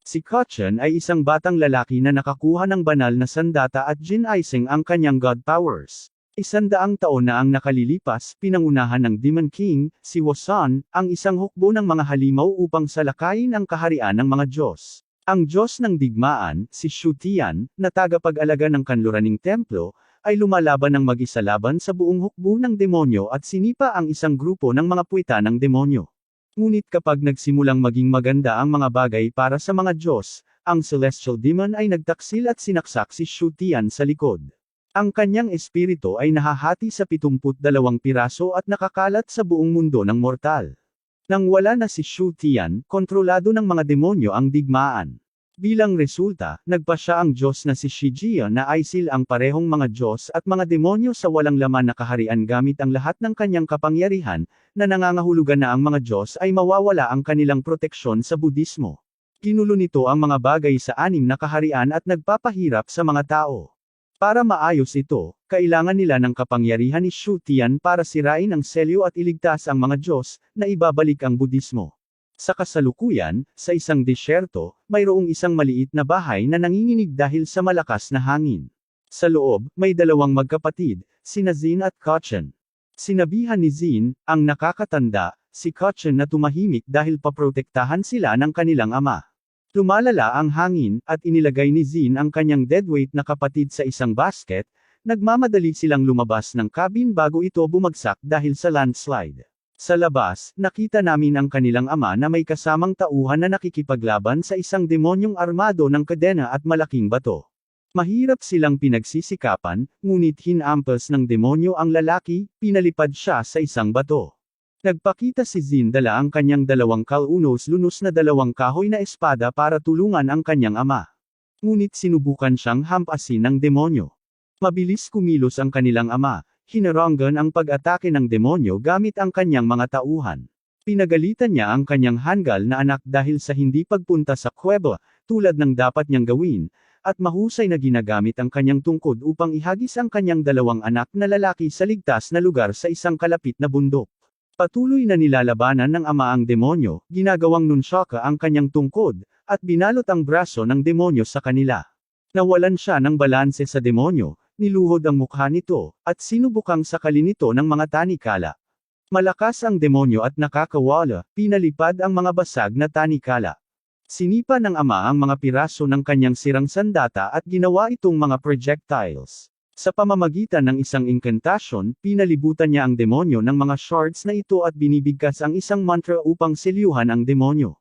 Si Kachan ay isang batang lalaki na nakakuha ng banal na sandata at ginising ang kanyang god powers. 100 taon na ang nakalilipas, pinangunahan ng Demon King, si Wasan, ang isang hukbo ng mga halimaw upang salakayin ang kaharian ng mga Diyos. Ang Diyos ng digmaan, si Shutian, na tagapag-alaga ng kanluraning templo, ay lumalaban ng mag-isa laban sa buong hukbo ng demonyo at sinipa ang isang grupo ng mga puwita ng demonyo. Ngunit kapag nagsimulang maging maganda ang mga bagay para sa mga Diyos, ang celestial demon ay nagtaksil at sinaksak si Shutian sa likod. Ang kanyang espiritu ay nahahati sa 72 piraso at nakakalat sa buong mundo ng mortal. Nang wala na si Shutian, kontrolado ng mga demonyo ang digmaan. Bilang resulta, nagpasya ang Diyos na si Shijia na aisil ang parehong mga Diyos at mga demonyo sa walang laman na kaharian gamit ang lahat ng kanyang kapangyarihan, na nangangahulugan na ang mga Diyos ay mawawala ang kanilang proteksyon sa Budismo. Ginulo nito ang mga bagay sa 6 na kaharian at nagpapahirap sa mga tao. Para maayos ito, kailangan nila ng kapangyarihan ni Shutian para sirain ang selyo at iligtas ang mga Diyos, na ibabalik ang Budismo. Sa kasalukuyan, sa isang disyerto, mayroong isang maliit na bahay na nanginginig dahil sa malakas na hangin. Sa loob, may 2 magkapatid, sina Zin at Kachan. Sinabihan ni Zin, ang nakakatanda, si Kachan na tumahimik dahil paprotektahan sila ng kanilang ama. Lumalala ang hangin, at inilagay ni Zin ang kanyang deadweight na kapatid sa isang basket, nagmamadali silang lumabas ng cabin bago ito bumagsak dahil sa landslide. Sa labas, nakita namin ang kanilang ama na may kasamang tauhan na nakikipaglaban sa isang demonyong armado ng kadena at malaking bato. Mahirap silang pinagsisikapan, ngunit hinampas ng demonyo ang lalaki, pinalipad siya sa isang bato. Nagpakita si Zin dala ang kanyang 2 kalunos-lunos na 2 kahoy na espada para tulungan ang kanyang ama. Ngunit sinubukan siyang hampasin ng demonyo. Mabilis kumilos ang kanilang ama. Hinaranggan ang pag-atake ng demonyo gamit ang kanyang mga tauhan. Pinagalitan niya ang kanyang hanggal na anak dahil sa hindi pagpunta sa kuweba, tulad ng dapat niyang gawin, at mahusay na ginagamit ang kanyang tungkod upang ihagis ang kanyang 2 anak na lalaki sa ligtas na lugar sa isang kalapit na bundok. Patuloy na nilalabanan ng ama ang demonyo, ginagawang nunsyaka ang kanyang tungkod, at binalot ang braso ng demonyo sa kanila. Nawalan siya ng balanse sa demonyo, niluhod ang mukha nito, at sinubukang sakali nito ng mga tanikala. Malakas ang demonyo at nakakawala, pinalipad ang mga basag na tanikala. Sinipa ng ama ang mga piraso ng kanyang sirang sandata at ginawa itong mga projectiles. Sa pamamagitan ng isang incantation, pinalibutan niya ang demonyo ng mga shards na ito at binibigkas ang isang mantra upang selyuhan ang demonyo.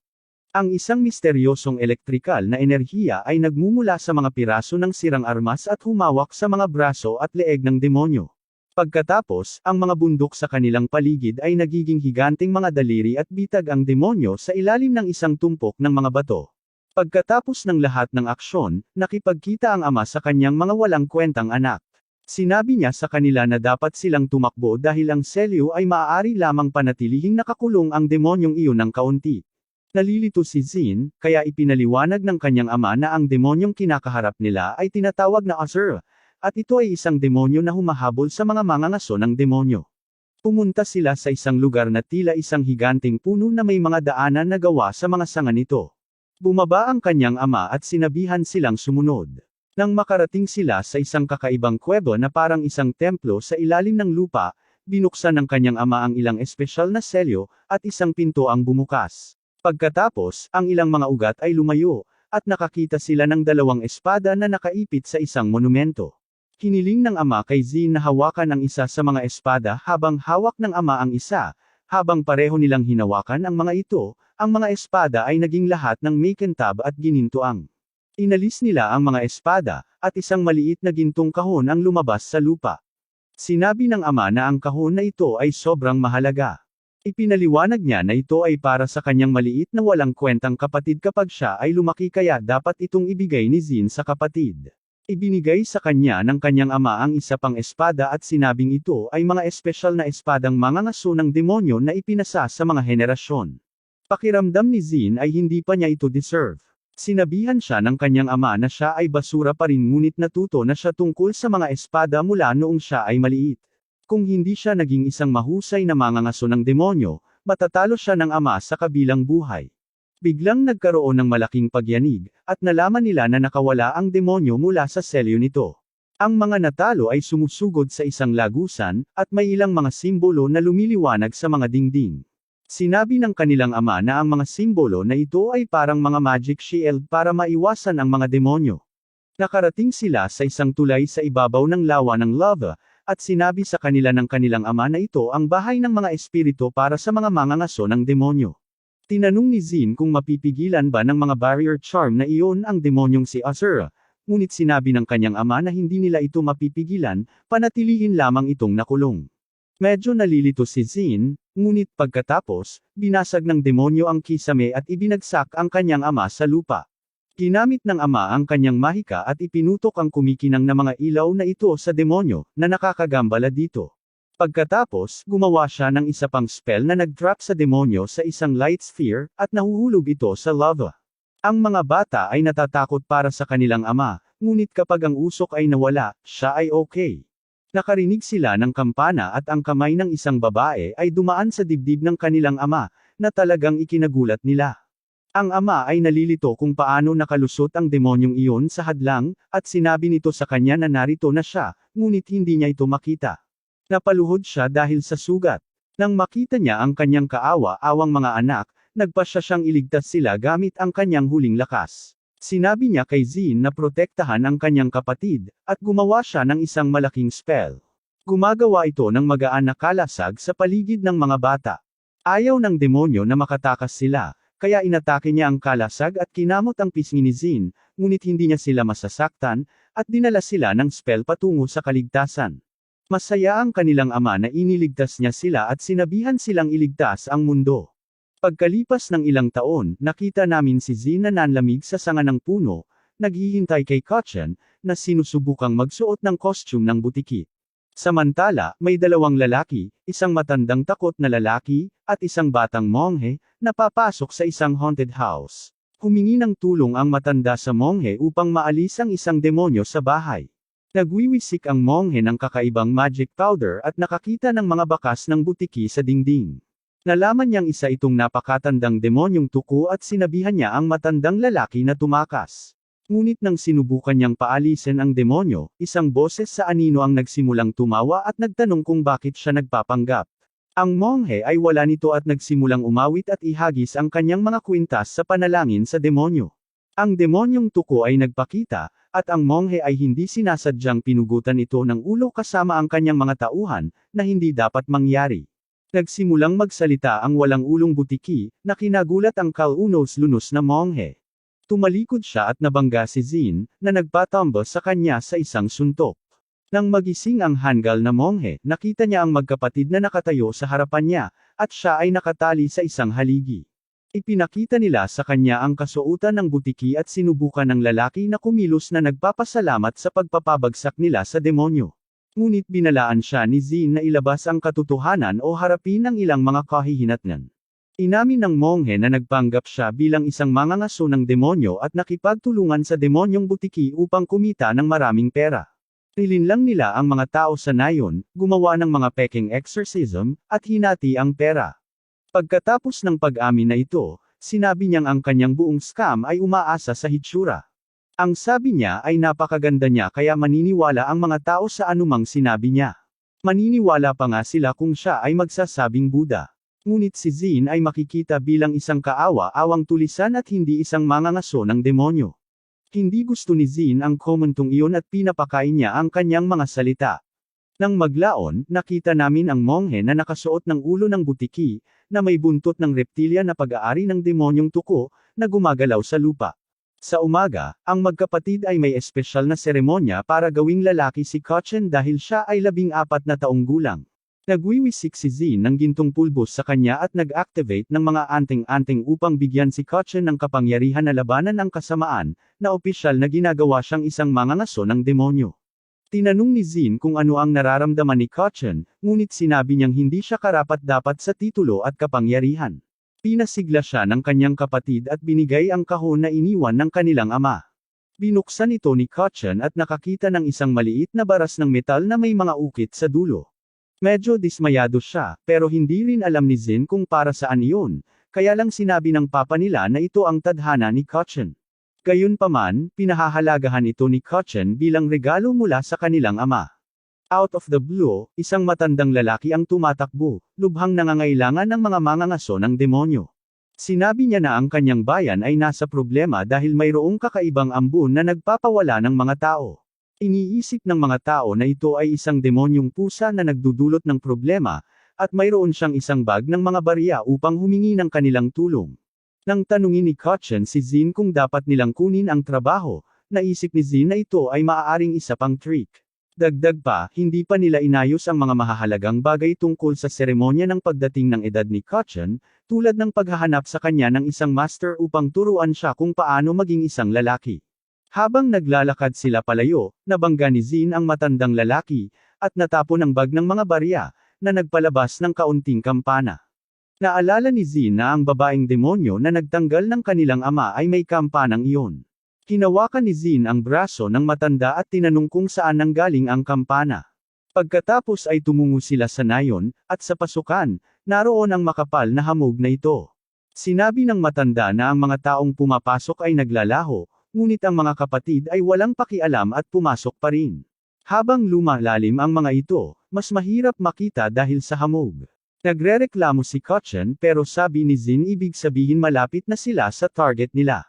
Ang isang misteryosong elektrikal na enerhiya ay nagmumula sa mga piraso ng sirang armas at humawak sa mga braso at leeg ng demonyo. Pagkatapos, ang mga bundok sa kanilang paligid ay nagiging higanting mga daliri at bitag ang demonyo sa ilalim ng isang tumpok ng mga bato. Pagkatapos ng lahat ng aksyon, nakipagkita ang ama sa kanyang mga walang kwentang anak. Sinabi niya sa kanila na dapat silang tumakbo dahil ang selyo ay maaari lamang panatilihing nakakulong ang demonyong iyon ng kaunti. Nalilito si Zin, kaya ipinaliwanag ng kanyang ama na ang demonyong kinakaharap nila ay tinatawag na Asura, at ito ay isang demonyo na humahabol sa mga mangangaso ng demonyo. Pumunta sila sa isang lugar na tila isang higanting puno na may mga daanan na gawa sa mga sanga nito. Bumaba ang kanyang ama at sinabihan silang sumunod. Nang makarating sila sa isang kakaibang kuweba na parang isang templo sa ilalim ng lupa, binuksan ng kanyang ama ang ilang espesyal na selyo, at isang pinto ang bumukas. Pagkatapos, ang ilang mga ugat ay lumayo, at nakakita sila ng 2 espada na nakaipit sa isang monumento. Hiniling ng ama kay Zin na hawakan ang isa sa mga espada habang hawak ng ama ang isa, habang pareho nilang hinawakan ang mga ito, ang mga espada ay naging lahat ng makintab at ginintuang. Inalis nila ang mga espada, at isang maliit na gintong kahon ang lumabas sa lupa. Sinabi ng ama na ang kahon na ito ay sobrang mahalaga. Ipinaliwanag niya na ito ay para sa kanyang maliit na walang kwentang kapatid kapag siya ay lumaki kaya dapat itong ibigay ni Zin sa kapatid. Ibinigay sa kanya ng kanyang ama ang isa pang espada at sinabing ito ay mga espesyal na espadang mangangaso ng demonyo na ipinasa sa mga henerasyon. Pakiramdam ni Zin ay hindi pa niya ito deserve. Sinabihan siya ng kanyang ama na siya ay basura pa rin ngunit natuto na siya tungkol sa mga espada mula noong siya ay maliit. Kung hindi siya naging isang mahusay na mangangaso ng demonyo, matatalo siya ng ama sa kabilang buhay. Biglang nagkaroon ng malaking pagyanig, at nalaman nila na nakawala ang demonyo mula sa selyo nito. Ang mga natalo ay sumusugod sa isang lagusan, at may ilang mga simbolo na lumiliwanag sa mga dingding. Sinabi ng kanilang ama na ang mga simbolo na ito ay parang mga magic shield para maiwasan ang mga demonyo. Nakarating sila sa isang tulay sa ibabaw ng lawa ng lava, at sinabi sa kanila ng kanilang ama na ito ang bahay ng mga espiritu para sa mga mangangaso ng demonyo. Tinanong ni Zin kung mapipigilan ba ng mga barrier charm na iyon ang demonyong si Azura, ngunit sinabi ng kanyang ama na hindi nila ito mapipigilan, panatilihin lamang itong nakulong. Medyo nalilito si Zin, ngunit pagkatapos, binasag ng demonyo ang kisame at ibinagsak ang kanyang ama sa lupa. Ginamit ng ama ang kanyang mahika at ipinutok ang kumikinang na mga ilaw na ito sa demonyo, na nakakagambala dito. Pagkatapos, gumawa siya ng isa pang spell na nag-trap sa demonyo sa isang light sphere, at nahuhulog ito sa lava. Ang mga bata ay natatakot para sa kanilang ama, ngunit kapag ang usok ay nawala, siya ay okay. Nakarinig sila ng kampana at ang kamay ng isang babae ay dumaan sa dibdib ng kanilang ama, na talagang ikinagulat nila. Ang ama ay nalilito kung paano nakalusot ang demonyong iyon sa hadlang, at sinabi nito sa kanya na narito na siya, ngunit hindi niya ito makita. Napaluhod siya dahil sa sugat. Nang makita niya ang kanyang kaawa-awang mga anak, nagpasya siyang iligtas sila gamit ang kanyang huling lakas. Sinabi niya kay Zin na protektahan ang kanyang kapatid, at gumawa siya ng isang malaking spell. Gumagawa ito ng magaan na kalasag sa paligid ng mga bata. Ayaw ng demonyo na makatakas sila, kaya inatake niya ang kalasag at kinamot ang pisngi ni Zin, ngunit hindi niya sila masasaktan, at dinala sila ng spell patungo sa kaligtasan. Masaya ang kanilang ama na iniligtas niya sila at sinabihan silang iligtas ang mundo. Pagkalipas ng ilang taon, nakita namin si Zin na nanlamig sa sanga ng puno, naghihintay kay Kachan, na sinusubukang magsuot ng costume ng butiki. Samantala, may dalawang lalaki, isang matandang takot na lalaki, at isang batang monghe, na papasok sa isang haunted house. Humingi ng tulong ang matanda sa monghe upang maalis ang isang demonyo sa bahay. Nagwiwisik ang monghe ng kakaibang magic powder at nakakita ng mga bakas ng butiki sa dingding. Nalaman niyang isa itong napakatandang demonyong tuko at sinabihan niya ang matandang lalaki na tumakas. Ngunit nang sinubukan niyang paalisin ang demonyo, isang boses sa anino ang nagsimulang tumawa at nagtanong kung bakit siya nagpapanggap. Ang monghe ay wala nito at nagsimulang umawit at ihagis ang kanyang mga kwintas sa panalangin sa demonyo. Ang demonyong tuko ay nagpakita, at ang monghe ay hindi sinasadyang pinugutan ito ng ulo kasama ang kanyang mga tauhan, na hindi dapat mangyari. Nagsimulang magsalita ang walang ulong butiki, na kinagulat ang kalunos-lunos na monghe. Tumalikod siya at nabangga si Zin, na nagpatumba sa kanya sa isang suntok. Nang magising ang Hangal na monghe, nakita niya ang magkapatid na nakatayo sa harapan niya, at siya ay nakatali sa isang haligi. Ipinakita nila sa kanya ang kasuotan ng butiki at sinubukan ng lalaki na kumilos na nagpapasalamat sa pagpapabagsak nila sa demonyo. Ngunit binalaan siya ni Zin na ilabas ang katotohanan o harapin ang ilang mga kahihinatnan. Inamin ng monghe na nagpanggap siya bilang isang mangangaso ng demonyo at nakipagtulungan sa demonyong butiki upang kumita ng maraming pera. Nilinlang nila ang mga tao sa nayon, gumawa ng mga peking exorcism, at hinati ang pera. Pagkatapos ng pag-amin na ito, sinabi niyang ang kanyang buong scam ay umaasa sa hitsura. Ang sabi niya ay napakaganda niya kaya maniniwala ang mga tao sa anumang sinabi niya. Maniniwala pa nga sila kung siya ay magsasabing Buddha. Ngunit si Zin ay makikita bilang isang kaawa-awang tulisan at hindi isang mangangaso ng demonyo. Hindi gusto ni Zin ang komentong iyon at pinapakain niya ang kanyang mga salita. Nang maglaon, nakita namin ang monghe na nakasuot ng ulo ng butiki, na may buntot ng reptilya na pag-aari ng demonyong tuko, na gumagalaw sa lupa. Sa umaga, ang magkapatid ay may espesyal na seremonya para gawing lalaki si Kachan dahil siya ay 14 na taong gulang. Nagwiwisik si Zin ng gintong pulbos sa kanya at nag-activate ng mga anting-anting upang bigyan si Kachan ng kapangyarihan na labanan ang kasamaan, na opisyal na ginagawa siyang isang mangangaso ng demonyo. Tinanong ni Zin kung ano ang nararamdaman ni Kachan, ngunit sinabi niyang hindi siya karapat-dapat sa titulo at kapangyarihan. Pinasigla siya ng kanyang kapatid at binigay ang kahon na iniwan ng kanilang ama. Binuksan ito ni Kachan at nakakita ng isang maliit na baras ng metal na may mga ukit sa dulo. Medyo dismayado siya, pero hindi rin alam ni Zin kung para saan iyon, kaya lang sinabi ng papa nila na ito ang tadhana ni Kochen. Gayunpaman, pinahahalagahan ito ni Kochen bilang regalo mula sa kanilang ama. Out of the blue, isang matandang lalaki ang tumatakbo, lubhang nangangailangan ng mga mangangaso ng demonyo. Sinabi niya na ang kanyang bayan ay nasa problema dahil mayroong kakaibang ambon na nagpapawala ng mga tao. Iniisip ng mga tao na ito ay isang demonyong pusa na nagdudulot ng problema, at mayroon siyang isang bag ng mga barya upang humingi ng kanilang tulong. Nang tanungin ni Kochen si Zin kung dapat nilang kunin ang trabaho, naisip ni Zin na ito ay maaaring isa pang trick. Dagdag pa, hindi pa nila inayos ang mga mahahalagang bagay tungkol sa seremonya ng pagdating ng edad ni Kochen, tulad ng paghahanap sa kanya ng isang master upang turuan siya kung paano maging isang lalaki. Habang naglalakad sila palayo, nabangga ni Zin ang matandang lalaki, at natapon ang bag ng mga barya, na nagpalabas ng kaunting kampana. Naalala ni Zin na ang babaeng demonyo na nagtanggal ng kanilang ama ay may kampanang iyon. Hinawakan ni Zin ang braso ng matanda at tinanong kung saan nanggaling ang kampana. Pagkatapos ay tumungo sila sa nayon, at sa pasukan, naroon ang makapal na hamog na ito. Sinabi ng matanda na ang mga taong pumapasok ay naglalaho, ngunit ang mga kapatid ay walang pakialam at pumasok pa rin. Habang lumalalim ang mga ito, mas mahirap makita dahil sa hamog. Nagrereklamo si Kochen pero sabi ni Zin ibig sabihin malapit na sila sa target nila.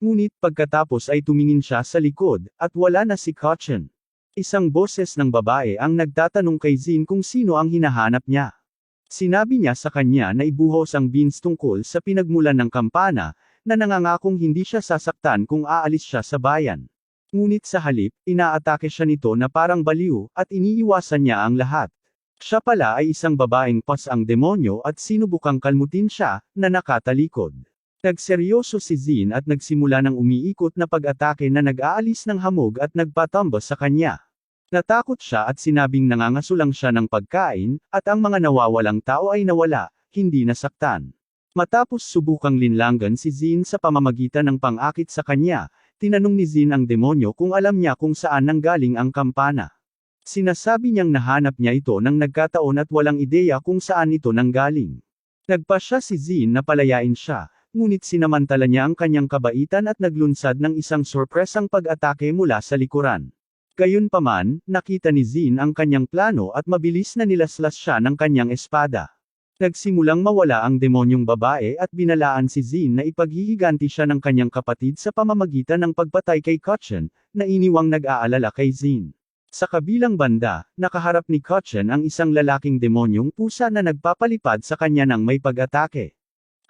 Ngunit pagkatapos ay tumingin siya sa likod, at wala na si Kochen. Isang boses ng babae ang nagtatanong kay Zin kung sino ang hinahanap niya. Sinabi niya sa kanya na ibuhos ang beans tungkol sa pinagmulan ng kampana, na nangangakong hindi siya sasaktan kung aalis siya sa bayan. Ngunit sa halip, inaatake siya nito na parang baliw, at iniiwasan niya ang lahat. Siya pala ay isang babaeng pas ang demonyo at sinubukang kalmutin siya, na nakatalikod. Nagseryoso si Zin at nagsimula ng umiikot na pag-atake na nag-aalis ng hamog at nagpatambo sa kanya. Natakot siya at sinabing nangangasulang siya ng pagkain, at ang mga nawawalang tao ay nawala, hindi nasaktan. Matapos subukang linlangan si Zin sa pamamagitan ng pang-akit sa kanya, tinanong ni Zin ang demonyo kung alam niya kung saan nanggaling ang kampana. Sinasabi niyang nahanap niya ito nang nagkataon at walang ideya kung saan ito nanggaling. Nagpasya si Zin na palayain siya, ngunit sinamantala niya ang kanyang kabaitan at naglunsad ng isang sorpresang pag-atake mula sa likuran. Gayunpaman, nakita ni Zin ang kanyang plano at mabilis na nilaslas siya ng kanyang espada. Nagsimulang mawala ang demonyong babae at binalaan si Zin na ipaghihiganti siya ng kanyang kapatid sa pamamagitan ng pagpatay kay Kochen, na iniwang nag-aalala kay Zin. Sa kabilang banda, nakaharap ni Kochen ang isang lalaking demonyong pusa na nagpapalipad sa kanya ng may pag-atake.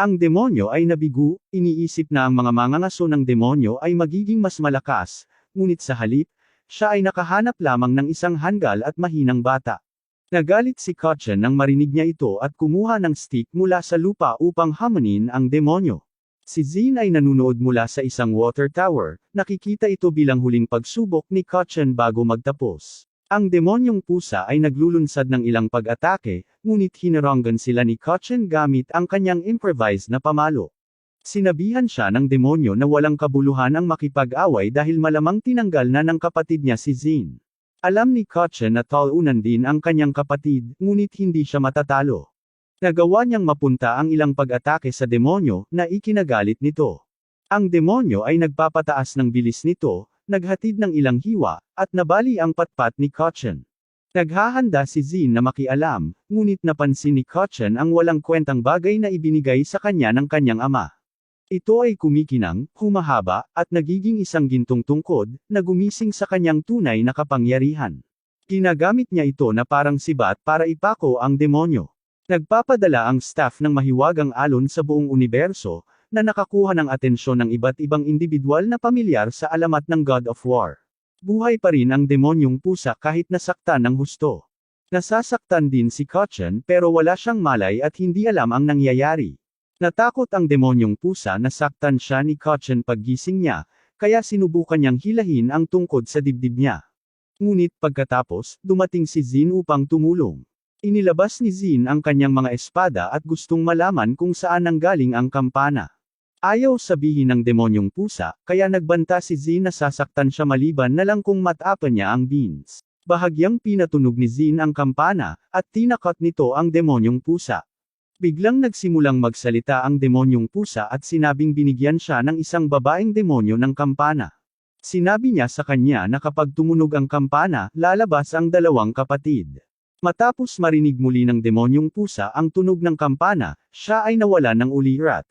Ang demonyo ay nabigo, iniisip na ang mga mangangaso ng demonyo ay magiging mas malakas, ngunit sa halip, siya ay nakahanap lamang ng isang hanggal at mahinang bata. Nagalit si Kochen nang marinig niya ito at kumuha ng stick mula sa lupa upang hamunin ang demonyo. Si Zin ay nanunood mula sa isang water tower, nakikita ito bilang huling pagsubok ni Kochen bago magtapos. Ang demonyong pusa ay naglulunsad ng ilang pag-atake, ngunit hinaranggan sila ni Kochen gamit ang kanyang improvised na pamalo. Sinabihan siya ng demonyo na walang kabuluhan ang makipag-away dahil malamang tinanggal na ng kapatid niya si Zin. Alam ni Kochen na talunan din ang kanyang kapatid, ngunit hindi siya matatalo. Nagawa niyang mapunta ang ilang pag-atake sa demonyo, na ikinagalit nito. Ang demonyo ay nagpapataas ng bilis nito, naghatid ng ilang hiwa, at nabali ang patpat ni Kochen. Naghahanda si Zin na makialam, ngunit napansin ni Kochen ang walang kwentang bagay na ibinigay sa kanya ng kanyang ama. Ito ay kumikinang, humahaba, at nagiging isang gintong tungkod, na gumising sa kanyang tunay na kapangyarihan. Ginagamit niya ito na parang sibat para ipako ang demonyo. Nagpapadala ang staff ng mahiwagang alon sa buong universo, na nakakuha ng atensyon ng iba't ibang individual na pamilyar sa alamat ng God of War. Buhay pa rin ang demonyong pusa kahit nasaktan ng husto. Nasasaktan din si Kochen pero wala siyang malay at hindi alam ang nangyayari. Natakot ang demonyong pusa na saktan siya ni Kochen paggising niya, kaya sinubukan niyang hilahin ang tungkod sa dibdib niya. Ngunit pagkatapos, dumating si Zin upang tumulong. Inilabas ni Zin ang kanyang mga espada at gustong malaman kung saan nanggaling ang kampana. Ayaw sabihin ng demonyong pusa, kaya nagbanta si Zin na sasaktan siya maliban na lang kung matapan niya ang beans. Bahagyang pinatunog ni Zin ang kampana, at tinakot nito ang demonyong pusa. Biglang nagsimulang magsalita ang demonyong pusa at sinabing binigyan siya ng isang babaeng demonyo ng kampana. Sinabi niya sa kanya na kapag tumunog ang kampana, lalabas ang dalawang kapatid. Matapos marinig muli ng demonyong pusa ang tunog ng kampana, siya ay nawala ng ulirat.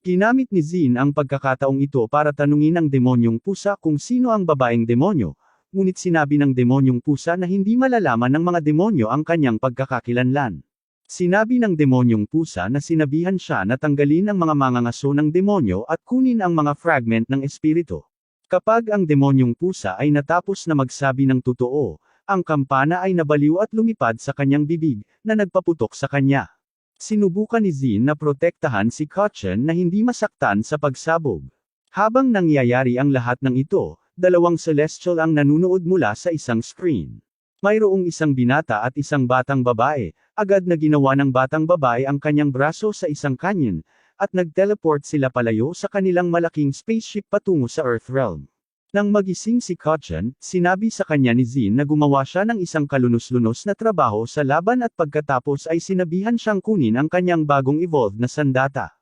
Ginamit ni Zin ang pagkakataong ito para tanungin ang demonyong pusa kung sino ang babaeng demonyo, ngunit sinabi ng demonyong pusa na hindi malalaman ng mga demonyo ang kanyang pagkakakilanlan. Sinabi ng demonyong pusa na sinabihan siya na tanggalin ang mga mangangaso ng demonyo at kunin ang mga fragment ng espiritu. Kapag ang demonyong pusa ay natapos na magsabi ng totoo, ang kampana ay nabaliw at lumipad sa kanyang bibig, na nagpaputok sa kanya. Sinubukan ni Zin na protektahan si Kotchen na hindi masaktan sa pagsabog. Habang nangyayari ang lahat ng ito, dalawang celestial ang nanunood mula sa isang screen. Mayroong isang binata at isang batang babae, agad na ginawa ng batang babae ang kanyang braso sa isang canyon, at nag-teleport sila palayo sa kanilang malaking spaceship patungo sa Earth Realm. Nang magising si Kotchen, sinabi sa kanya ni Zin na gumawa siya ng isang kalunos-lunos na trabaho sa laban at pagkatapos ay sinabihan siyang kunin ang kanyang bagong evolved na sandata.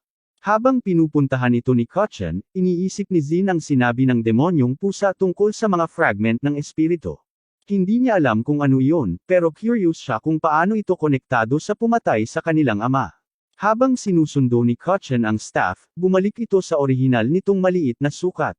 Habang pinupuntahan ito ni Kotchen, iniisip ni Zin ang sinabi ng demonyong pusa tungkol sa mga fragment ng espiritu. Hindi niya alam kung ano iyon, pero curious siya kung paano ito konektado sa pumatay sa kanilang ama. Habang sinusundo ni Kotchen ang staff, bumalik ito sa orihinal nitong maliit na sukat.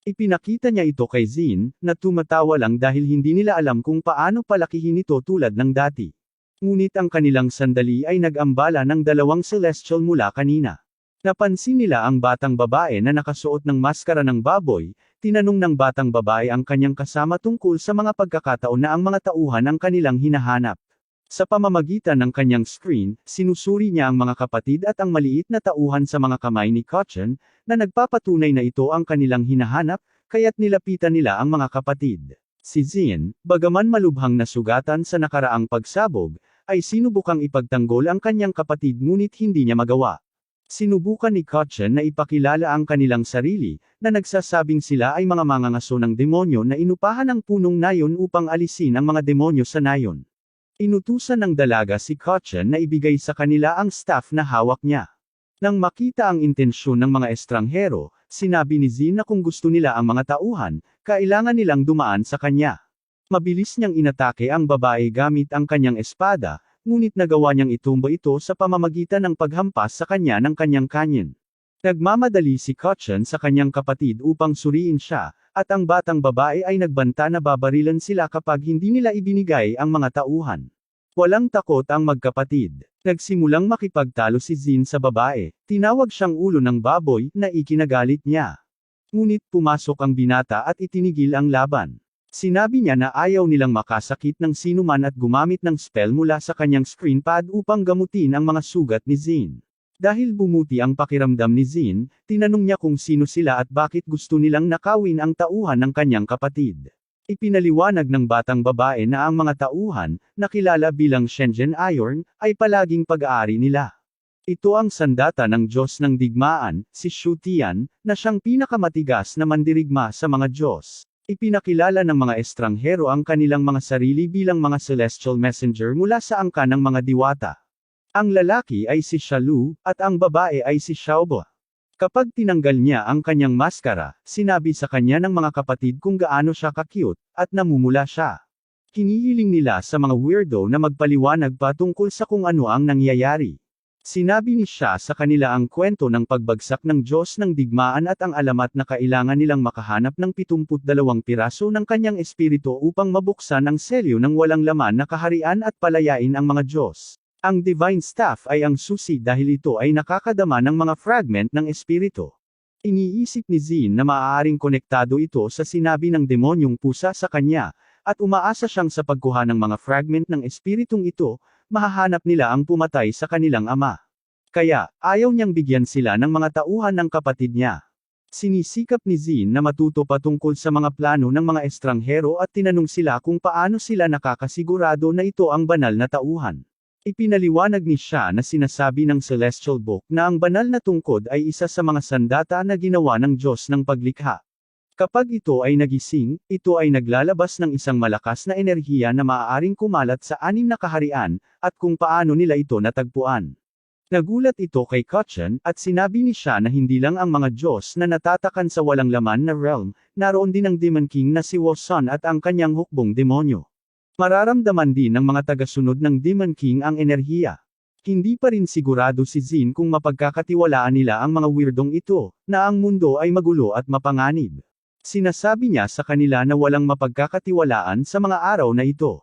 Ipinakita niya ito kay Zin, na tumatawa lang dahil hindi nila alam kung paano palakihin ito tulad ng dati. Ngunit ang kanilang sandali ay nag-ambala ng dalawang celestial mula kanina. Napansin nila ang batang babae na nakasuot ng maskara ng baboy. Tinanong ng batang babae ang kanyang kasama tungkol sa mga pagkakataon na ang mga tauhan ang kanilang hinahanap. Sa pamamagitan ng kanyang screen, sinusuri niya ang mga kapatid at ang maliit na tauhan sa mga kamay ni Kotchen, na nagpapatunay na ito ang kanilang hinahanap, kaya't nilapitan nila ang mga kapatid. Si Zin, bagaman malubhang nasugatan sa nakaraang pagsabog, ay sinubukang ipagtanggol ang kanyang kapatid ngunit hindi niya magawa. Sinubukan ni Kotchen na ipakilala ang kanilang sarili, na nagsasabing sila ay mga mangangaso ng demonyo na inupahan ng punong nayon upang alisin ang mga demonyo sa nayon. Inutusan ng dalaga si Kotchen na ibigay sa kanila ang staff na hawak niya. Nang makita ang intensyon ng mga estranghero, sinabi ni Zin na kung gusto nila ang mga tauhan, kailangan nilang dumaan sa kanya. Mabilis niyang inatake ang babae gamit ang kanyang espada, ngunit nagawa niyang itumba ito sa pamamagitan ng paghampas sa kanya ng kanyang canyon. Nagmamadali si Kotchen sa kanyang kapatid upang suriin siya, at ang batang babae ay nagbanta na babarilan sila kapag hindi nila ibinigay ang mga tauhan. Walang takot ang magkapatid. Nagsimulang makipagtalo si Zin sa babae, tinawag siyang ulo ng baboy na ikinagalit niya. Ngunit pumasok ang binata at itinigil ang laban. Sinabi niya na ayaw nilang makasakit ng sinuman at gumamit ng spell mula sa kanyang screen pad upang gamutin ang mga sugat ni Zin. Dahil bumuti ang pakiramdam ni Zin, tinanong niya kung sino sila at bakit gusto nilang nakawin ang tauhan ng kanyang kapatid. Ipinaliwanag ng batang babae na ang mga tauhan, na kilala bilang Shenzhen Iron, ay palaging pag-aari nila. Ito ang sandata ng Diyos ng digmaan, si Shu Tian, na siyang pinakamatigas na mandirigma sa mga Diyos. Ipinakilala ng mga estranghero ang kanilang mga sarili bilang mga celestial messenger mula sa angka ng mga diwata. Ang lalaki ay si Shalu, at ang babae ay si Xiaobo. Kapag tinanggal niya ang kanyang maskara, sinabi sa kanya ng mga kapatid kung gaano siya ka-cute, at namumula siya. Hinihiling nila sa mga weirdo na magpaliwanag pa tungkol sa kung ano ang nangyayari. Sinabi ni siya sa kanila ang kwento ng pagbagsak ng Diyos ng digmaan at ang alamat na kailangan nilang makahanap ng 72 piraso ng kanyang espiritu upang mabuksan ang selyo ng walang laman na kaharian at palayain ang mga Diyos. Ang Divine Staff ay ang susi dahil ito ay nakakadama ng mga fragment ng espiritu. Iniisip ni Zin na maaaring konektado ito sa sinabi ng demonyong pusa sa kanya, at umaasa siyang sa pagkuha ng mga fragment ng espiritong ito, mahahanap nila ang pumatay sa kanilang ama. Kaya, ayaw niyang bigyan sila ng mga tauhan ng kapatid niya. Sinisikap ni Zin na matuto patungkol sa mga plano ng mga estranghero at tinanong sila kung paano sila nakakasigurado na ito ang banal na tauhan. Ipinaliwanag ni siya na sinasabi ng Celestial Book na ang banal na tungkod ay isa sa mga sandata na ginawa ng Diyos ng paglikha. Kapag ito ay nagising, ito ay naglalabas ng isang malakas na enerhiya na maaaring kumalat sa 6 na kaharian, at kung paano nila ito natagpuan. Nagulat ito kay Kachan, at sinabi ni siya na hindi lang ang mga Diyos na natatakan sa walang laman na realm, naroon din ang Demon King na si Wosan at ang kanyang hukbong demonyo. Mararamdaman din ng mga tagasunod ng Demon King ang enerhiya. Hindi pa rin sigurado si Zin kung mapagkakatiwalaan nila ang mga weirdong ito, na ang mundo ay magulo at mapanganib. Sinasabi niya sa kanila na walang mapagkakatiwalaan sa mga araw na ito.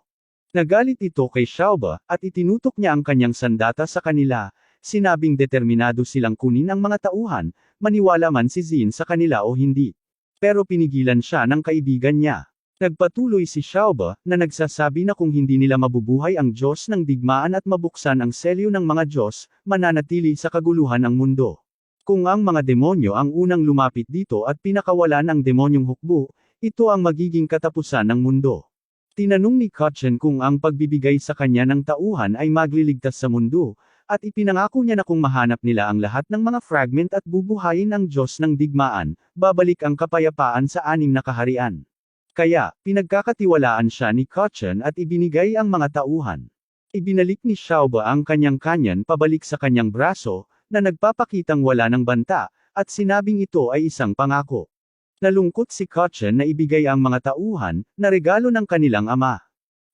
Nagalit ito kay Xiaoba, at itinutok niya ang kanyang sandata sa kanila. Sinabing determinado silang kunin ang mga tauhan, maniwala man si Zin sa kanila o hindi. Pero pinigilan siya ng kaibigan niya. Nagpatuloy si Xiaoba, na nagsasabi na kung hindi nila mabubuhay ang Diyos ng digmaan at mabuksan ang selyo ng mga Diyos, mananatili sa kaguluhan ang mundo. Kung ang mga demonyo ang unang lumapit dito at pinakawalan ang demonyong hukbo, ito ang magiging katapusan ng mundo. Tinanong ni Kachan kung ang pagbibigay sa kanya ng tauhan ay magliligtas sa mundo, at ipinangako niya na kung mahanap nila ang lahat ng mga fragment at bubuhayin ang Diyos ng digmaan, babalik ang kapayapaan sa 6 na kaharian. Kaya, pinagkakatiwalaan siya ni Kachan at ibinigay ang mga tauhan. Ibinalik ni Xiaoba ang kanyang kanyan pabalik sa kanyang braso, na nagpapakitang wala ng banta, at sinabing ito ay isang pangako. Nalungkot si Kachan na ibigay ang mga tauhan, na regalo ng kanilang ama.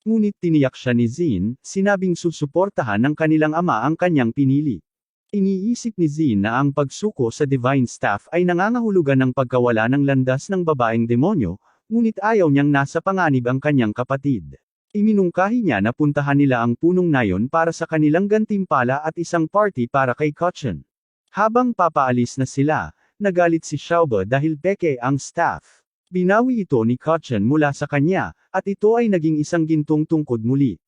Ngunit tiniyak siya ni Zin, sinabing susuportahan ng kanilang ama ang kanyang pinili. Iniisip ni Zin na ang pagsuko sa Divine Staff ay nangangahulugan ng pagkawala ng landas ng babaeng demonyo, ngunit ayaw niyang nasa panganib ang kanyang kapatid. Iminungkahi niya na puntahan nila ang punong nayon para sa kanilang gantimpala at isang party para kay Kachan. Habang papaalis na sila, nagalit si Xiaoba dahil peke ang staff. Binawi ito ni Kachan mula sa kanya, at ito ay naging isang gintong tungkod muli.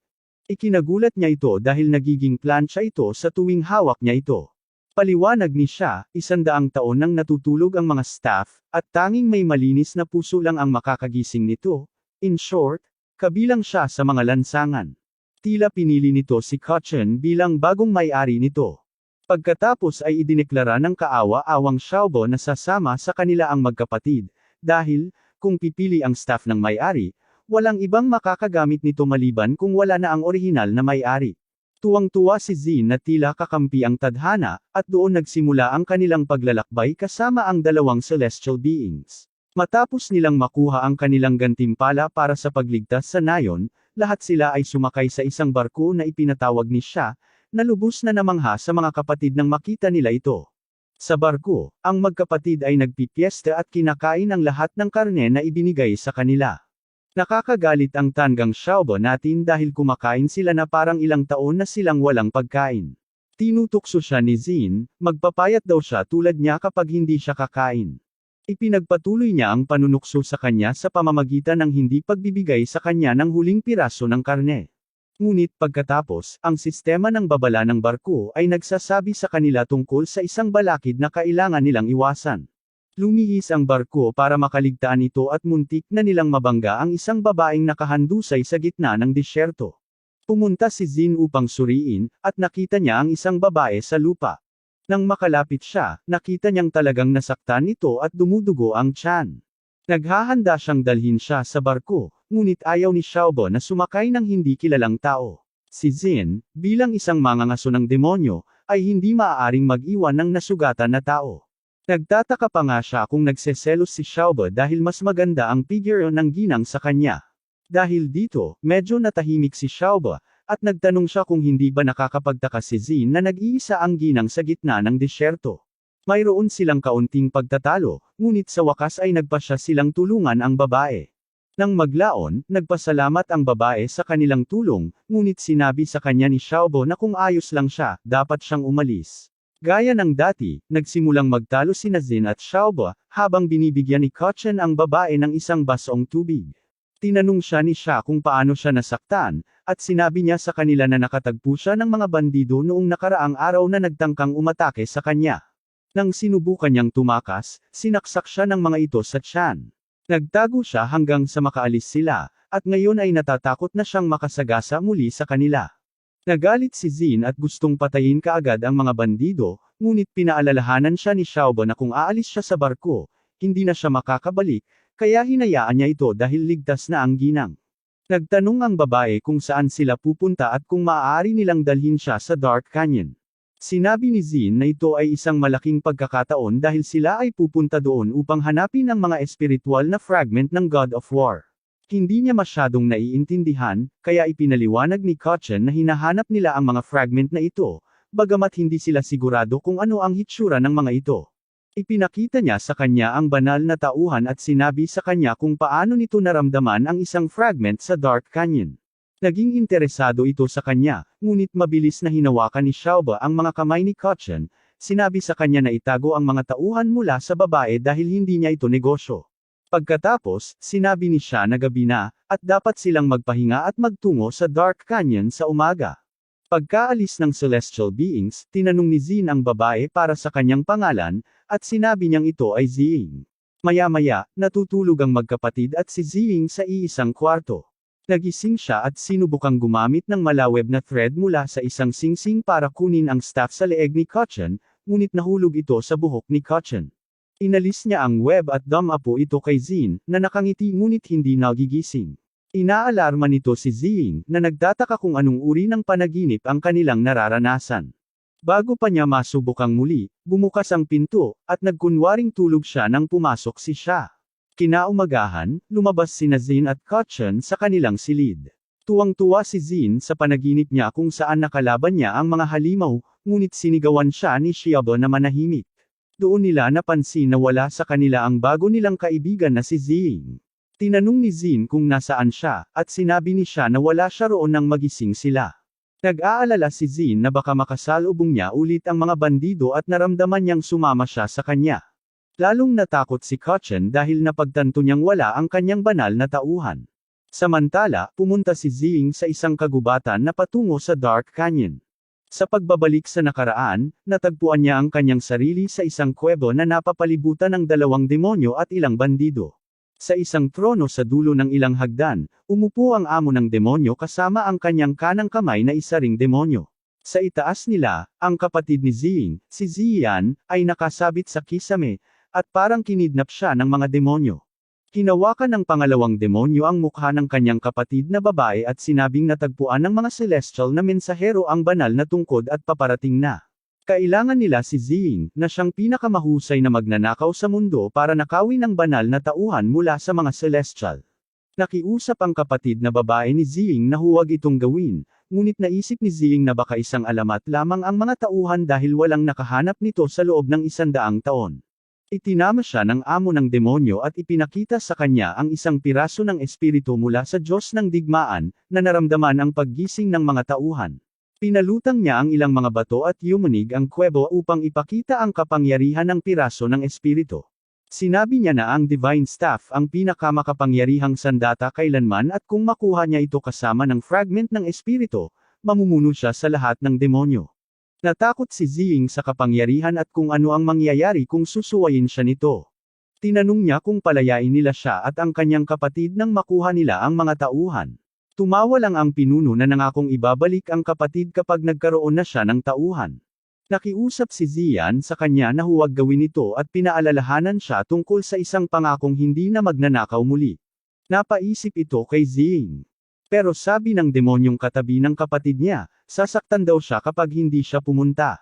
Ikinagulat niya ito dahil nagiging plancha ito sa tuwing hawak niya ito. Paliwanag ni siya, 100 taon nang natutulog ang mga staff, at tanging may malinis na puso lang ang makakagising nito. In short, kabilang siya sa mga lansangan. Tila pinili nito si Kachan bilang bagong may-ari nito. Pagkatapos ay idineklara ng kaawa-awang Xiaobo na sasama sa kanila ang magkapatid, dahil, kung pipili ang staff ng may-ari, walang ibang makakagamit nito maliban kung wala na ang orihinal na may-ari. Tuwang-tuwa si Zin na tila kakampi ang tadhana, at doon nagsimula ang kanilang paglalakbay kasama ang dalawang celestial beings. Matapos nilang makuha ang kanilang gantimpala para sa pagligtas sa nayon, lahat sila ay sumakay sa isang barko na ipinatawag ni siya, na lubos na namangha sa mga kapatid nang makita nila ito. Sa barko, ang magkapatid ay nagpipiesta at kinakain ang lahat ng karne na ibinigay sa kanila. Nakakagalit ang tanggang Xiaobo natin dahil kumakain sila na parang ilang taon na silang walang pagkain. Tinutukso siya ni Zin, magpapayat daw siya tulad niya kapag hindi siya kakain. Ipinagpatuloy niya ang panunukso sa kanya sa pamamagitan ng hindi pagbibigay sa kanya ng huling piraso ng karne. Ngunit pagkatapos, ang sistema ng babala ng barko ay nagsasabi sa kanila tungkol sa isang balakid na kailangan nilang iwasan. Lumihis ang barko para makaligtaan ito at muntik na nilang mabangga ang isang babaeng nakahandusay sa gitna ng disyerto. Pumunta si Zin upang suriin, at nakita niya ang isang babae sa lupa. Nang makalapit siya, nakita niyang talagang nasaktan ito at dumudugo ang tiyan. Naghahanda siyang dalhin siya sa barko, ngunit ayaw ni Xiaobo na sumakay ng hindi kilalang tao. Si Zin, bilang isang mangangaso ng demonyo, ay hindi maaaring mag-iwan ng nasugatan na tao. Nagtataka pa nga siya kung nagseselos si Xiaobo dahil mas maganda ang figure ng ginang sa kanya. Dahil dito, medyo natahimik si Xiaobo, at nagtanong siya kung hindi ba nakakapagtaka si Zin na nag-iisa ang ginang sa gitna ng disyerto. Mayroon silang kaunting pagtatalo, ngunit sa wakas ay nagpasya silang tulungan ang babae. Nang maglaon, nagpasalamat ang babae sa kanilang tulong, ngunit sinabi sa kanya ni Xiaobo na kung ayos lang siya, dapat siyang umalis. Gaya ng dati, nagsimulang magtalo sina Zin at Xiaobo, habang binibigyan ni Kachan ang babae ng isang basong tubig. Tinanong siya ni siya kung paano siya nasaktan, at sinabi niya sa kanila na nakatagpo siya ng mga bandido noong nakaraang araw na nagtangkang umatake sa kanya. Nang sinubukan niyang tumakas, sinaksak siya ng mga ito sa tiyan. Nagtago siya hanggang sa makaalis sila, at ngayon ay natatakot na siyang makasagasa muli sa kanila. Nagalit si Zin at gustong patayin kaagad ang mga bandido, ngunit pinaalalahanan siya ni Xiaobo na kung aalis siya sa barko, hindi na siya makakabalik, kaya hinayaan niya ito dahil ligtas na ang ginang. Nagtanong ang babae kung saan sila pupunta at kung maaari nilang dalhin siya sa Dark Canyon. Sinabi ni Zin na ito ay isang malaking pagkakataon dahil sila ay pupunta doon upang hanapin ang mga espiritual na fragment ng God of War. Hindi niya masyadong naiintindihan, kaya ipinaliwanag ni Kachan na hinahanap nila ang mga fragment na ito, bagamat hindi sila sigurado kung ano ang hitsura ng mga ito. Ipinakita niya sa kanya ang banal na tauhan at sinabi sa kanya kung paano nito naramdaman ang isang fragment sa Dark Canyon. Naging interesado ito sa kanya, ngunit mabilis na hinawakan ni Xiaoba ang mga kamay ni Kachan, sinabi sa kanya na itago ang mga tauhan mula sa babae dahil hindi niya ito negosyo. Pagkatapos, sinabi ni siya na gabi na, at dapat silang magpahinga at magtungo sa Dark Canyon sa umaga. Pagkaalis ng Celestial Beings, tinanong ni Zin ang babae para sa kanyang pangalan, at sinabi niyang ito ay Ziying. Maya-maya, natutulog ang magkapatid at si Ziying sa iisang kwarto. Nagising siya at sinubukang gumamit ng malaweb na thread mula sa isang singsing para kunin ang staff sa leeg ni Kachan, ngunit nahulog ito sa buhok ni Kachan. Inalis niya ang web at dumapo ito kay Zin, na nakangiti ngunit hindi nagigising. Inaalarma nito si Ziying, na nagtataka kung anong uri ng panaginip ang kanilang nararanasan. Bago pa niya masubukang muli, bumukas ang pinto, at nagkunwaring tulog siya nang pumasok si siya. Kinaumagahan, lumabas sina Zin at Kachan sa kanilang silid. Tuwang-tuwa si Zin sa panaginip niya kung saan nakalaban niya ang mga halimaw, ngunit sinigawan siya ni Xiaoba na manahimik. Doon nila napansin na wala sa kanila ang bago nilang kaibigan na si Ziying. Tinanong ni Zin kung nasaan siya, at sinabi ni siya na wala siya roon nang magising sila. Nag-aalala si Zin na baka makasalubong niya ulit ang mga bandido at naramdaman niyang sumama siya sa kanya. Lalong natakot si Kachan dahil napagtanto niyang wala ang kanyang banal na tauhan. Samantala, pumunta si Ziying sa isang kagubatan na patungo sa Dark Canyon. Sa pagbabalik sa nakaraan, natagpuan niya ang kanyang sarili sa isang kuwebo na napapalibutan ng 2 demonyo at ilang bandido. Sa isang trono sa dulo ng ilang hagdan, umupo ang amo ng demonyo kasama ang kanyang kanang kamay na isa ring demonyo. Sa itaas nila, ang kapatid ni Ziying, si Ziyan, ay nakasabit sa kisame, at parang kinidnap siya ng mga demonyo. Hinawakan ng pangalawang demonyo ang mukha ng kanyang kapatid na babae at sinabing natagpuan ng mga celestial na mensahero ang banal na tungkod at paparating na. Kailangan nila si Ziying, na siyang pinakamahusay na magnanakaw sa mundo para nakawin ang banal na tauhan mula sa mga celestial. Nakiusap ang kapatid na babae ni Ziying na huwag itong gawin, ngunit naisip ni Ziying na baka isang alamat lamang ang mga tauhan dahil walang nakahanap nito sa loob ng 100 taon. Itinama siya ng amo ng demonyo at ipinakita sa kanya ang isang piraso ng espiritu mula sa Diyos ng digmaan, na naramdaman ang paggising ng mga tauhan. Pinalutang niya ang ilang mga bato at yumanig ang kuwebo upang ipakita ang kapangyarihan ng piraso ng espiritu. Sinabi niya na ang Divine Staff ang pinakamakapangyarihang sandata kailanman at kung makuha niya ito kasama ng fragment ng espiritu, mamumuno siya sa lahat ng demonyo. Natakot si Ziying sa kapangyarihan at kung ano ang mangyayari kung susuwayin siya nito. Tinanong niya kung palayain nila siya at ang kanyang kapatid nang makuha nila ang mga tauhan. Tumawa lang ang pinuno na nangakong ibabalik ang kapatid kapag nagkaroon na siya ng tauhan. Nakiusap si Ziyan sa kanya na huwag gawin ito at pinaalalahanan siya tungkol sa isang pangakong hindi na magnanakaw muli. Napaisip ito kay Ziying. Pero sabi ng demonyong katabi ng kapatid niya, sasaktan daw siya kapag hindi siya pumunta.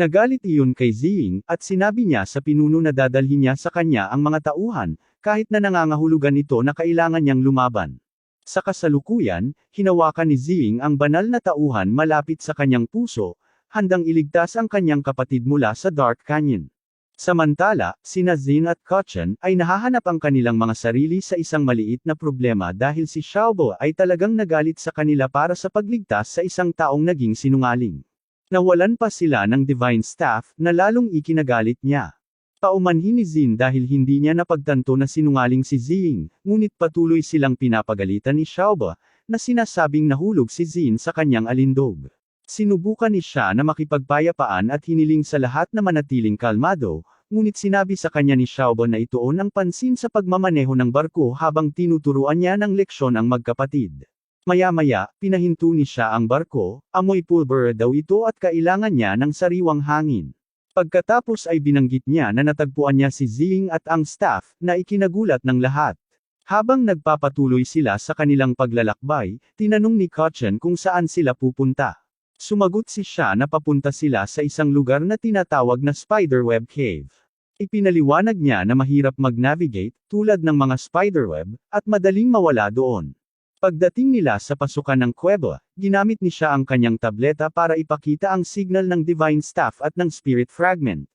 Nagalit iyon kay Ziying, at sinabi niya sa pinuno na dadalhin niya sa kanya ang mga tauhan, kahit na nangangahulugan ito na kailangan niyang lumaban. Sa kasalukuyan, hinawakan ni Ziying ang banal na tauhan malapit sa kanyang puso, handang iligtas ang kanyang kapatid mula sa Dark Canyon. Samantala, sina Zin at Kachan ay nahahanap ang kanilang mga sarili sa isang maliit na problema dahil si Xiaobo ay talagang nagalit sa kanila para sa pagligtas sa isang taong naging sinungaling. Nawalan pa sila ng Divine Staff na lalong ikinagalit niya. Paumanhin ni Zin dahil hindi niya napagtanto na sinungaling si Ziying, ngunit patuloy silang pinapagalitan ni Xiaobo, na sinasabing nahulog si Zin sa kanyang alindog. Sinubukan ni siya na makipagpayapaan at hiniling sa lahat na manatiling kalmado, ngunit sinabi sa kanya ni Xiaobo na ituon ang pansin sa pagmamaneho ng barko habang tinuturuan niya ng leksyon ang magkapatid. Maya-maya, pinahinto ni siya ang barko, amoy pulver daw ito at kailangan niya ng sariwang hangin. Pagkatapos ay binanggit niya na natagpuan niya si Ziying at ang staff, na ikinagulat ng lahat. Habang nagpapatuloy sila sa kanilang paglalakbay, tinanong ni Kachan kung saan sila pupunta. Sumagot si Sha na papunta sila sa isang lugar na tinatawag na Spiderweb Cave. Ipinaliwanag niya na mahirap mag-navigate, tulad ng mga spiderweb, at madaling mawala doon. Pagdating nila sa pasukan ng kuweba, ginamit ni Sha ang kanyang tableta para ipakita ang signal ng Divine Staff at ng Spirit Fragment.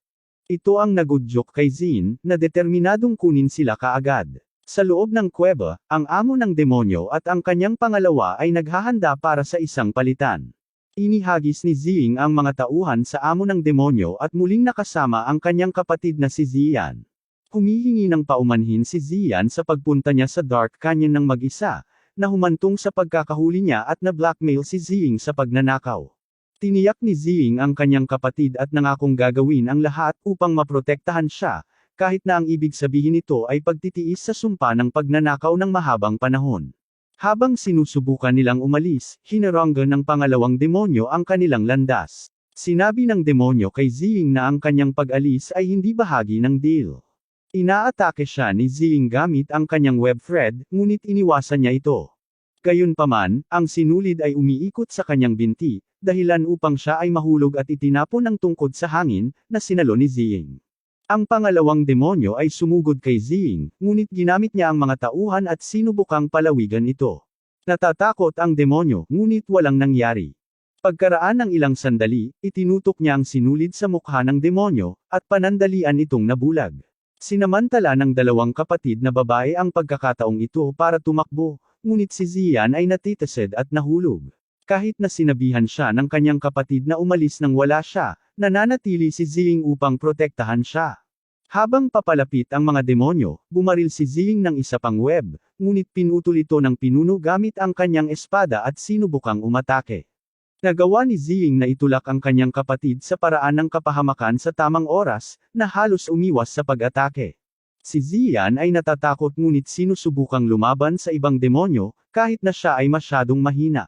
Ito ang nagudyok kay Zin, na determinadong kunin sila kaagad. Sa loob ng kuweba, ang amo ng demonyo at ang kanyang pangalawa ay naghahanda para sa isang palitan. Inihagis ni Zing ang mga tauhan sa amo ng demonyo at muling nakasama ang kanyang kapatid na si Zian. Humihingi ng paumanhin si Zian sa pagpunta niya sa Dark Canyon ng mag-isa, na humantong sa pagkakahuli niya at na-blackmail si Zing sa pagnanakaw. Tiniyak ni Zing ang kanyang kapatid at nangakong gagawin ang lahat upang maprotektahan siya, kahit na ang ibig sabihin nito ay pagtitiis sa sumpa ng pagnanakaw ng mahabang panahon. Habang sinusubukan nilang umalis, hinaranggan ng pangalawang demonyo ang kanilang landas. Sinabi ng demonyo kay Zing na ang kanyang pag-alis ay hindi bahagi ng deal. Inaatake siya ni Zing gamit ang kanyang web thread, ngunit iniwasan niya ito. Gayunpaman, ang sinulid ay umiikot sa kanyang binti, dahilan upang siya ay mahulog at itinapon ng tungkod sa hangin, na sinalo ni Zing. Ang pangalawang demonyo ay sumugod kay Zing, ngunit ginamit niya ang mga tauhan at sinubukang palawigan ito. Natatakot ang demonyo, ngunit walang nangyari. Pagkaraan ng ilang sandali, itinutok niya ang sinulid sa mukha ng demonyo, at panandalian itong nabulag. Sinamantala ng dalawang kapatid na babae ang pagkakataong ito para tumakbo, ngunit si Zian ay natitased at nahulog. Kahit na sinabihan siya ng kanyang kapatid na umalis nang wala siya, nananatili si Zing upang protektahan siya. Habang papalapit ang mga demonyo, bumaril si Zing ng isa pang web, ngunit pinutol ito ng pinuno gamit ang kanyang espada at sinubukang umatake. Nagawa ni Zing na itulak ang kanyang kapatid sa paraan ng kapahamakan sa tamang oras, na halos umiwas sa pag-atake. Si Zian ay natatakot ngunit sinusubukang lumaban sa ibang demonyo, kahit na siya ay masyadong mahina.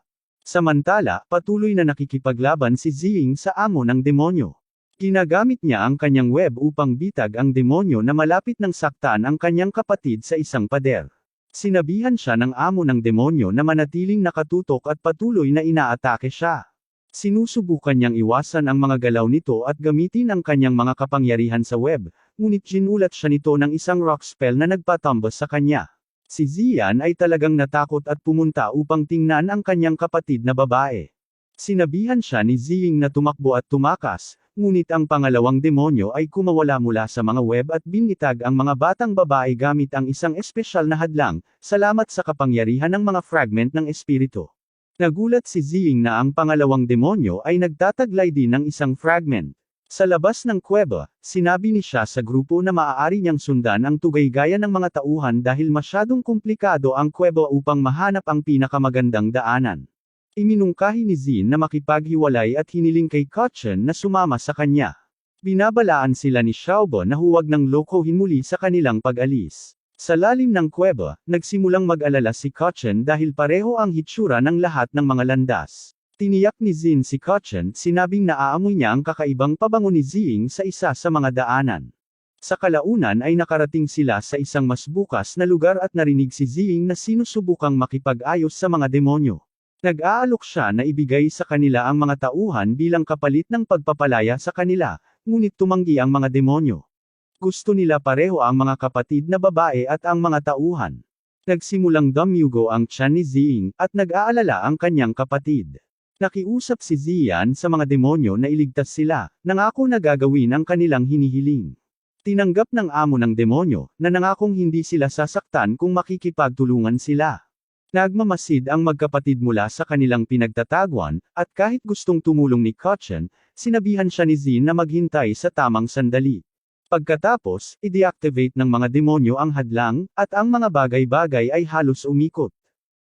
Samantala, patuloy na nakikipaglaban si Zing sa amo ng demonyo. Ginagamit niya ang kanyang web upang bitag ang demonyo na malapit ng saktan ang kanyang kapatid sa isang pader. Sinabihan siya ng amo ng demonyo na manatiling nakatutok at patuloy na inaatake siya. Sinusubukan niyang iwasan ang mga galaw nito at gamitin ang kanyang mga kapangyarihan sa web, ngunit ginulat siya nito ng isang rock spell na nagpatambas sa kanya. Si Zian ay talagang natakot at pumunta upang tingnan ang kanyang kapatid na babae. Sinabihan siya ni Zing na tumakbo at tumakas, ngunit ang pangalawang demonyo ay kumawala mula sa mga web at binitag ang mga batang babae gamit ang isang espesyal na hadlang, salamat sa kapangyarihan ng mga fragment ng espiritu. Nagulat si Zing na ang pangalawang demonyo ay nagtataglay din ng isang fragment. Sa labas ng kuweba, sinabi ni siya sa grupo na maaari niyang sundan ang tugay gaya ng mga tauhan dahil masyadong komplikado ang kuweba upang mahanap ang pinakamagandang daanan. Iminungkahi ni Zin na makipaghiwalay at hiniling kay Kotchen na sumama sa kanya. Binabalaan sila ni Xiaobo na huwag nang lokohin muli sa kanilang pag-alis. Sa lalim ng kuweba, nagsimulang mag-alala si Kotchen dahil pareho ang hitsura ng lahat ng mga landas. Tiniyak ni Zin si Kotchen, sinabing naaamoy niya ang kakaibang pabango ni Zing sa isa sa mga daanan. Sa kalaunan ay nakarating sila sa isang mas bukas na lugar at narinig si Zing na sinusubukang makipag-ayos sa mga demonyo. Nag-aalok siya na ibigay sa kanila ang mga tauhan bilang kapalit ng pagpapalaya sa kanila, ngunit tumanggi ang mga demonyo. Gusto nila pareho ang mga kapatid na babae at ang mga tauhan. Nagsimulang dumyugo ang tiyan ni Zing, at nag-aalala ang kanyang kapatid. Nakiusap si Zian sa mga demonyo na iligtas sila, nangako na gagawin ang kanilang hinihiling. Tinanggap ng amo ng demonyo, na nangakong hindi sila sasaktan kung makikipagtulungan sila. Nagmamasid ang magkapatid mula sa kanilang pinagtatagwan, at kahit gustong tumulong ni Kotchen, sinabihan siya ni Zin na maghintay sa tamang sandali. Pagkatapos, i-deactivate ng mga demonyo ang hadlang, at ang mga bagay-bagay ay halos umikot.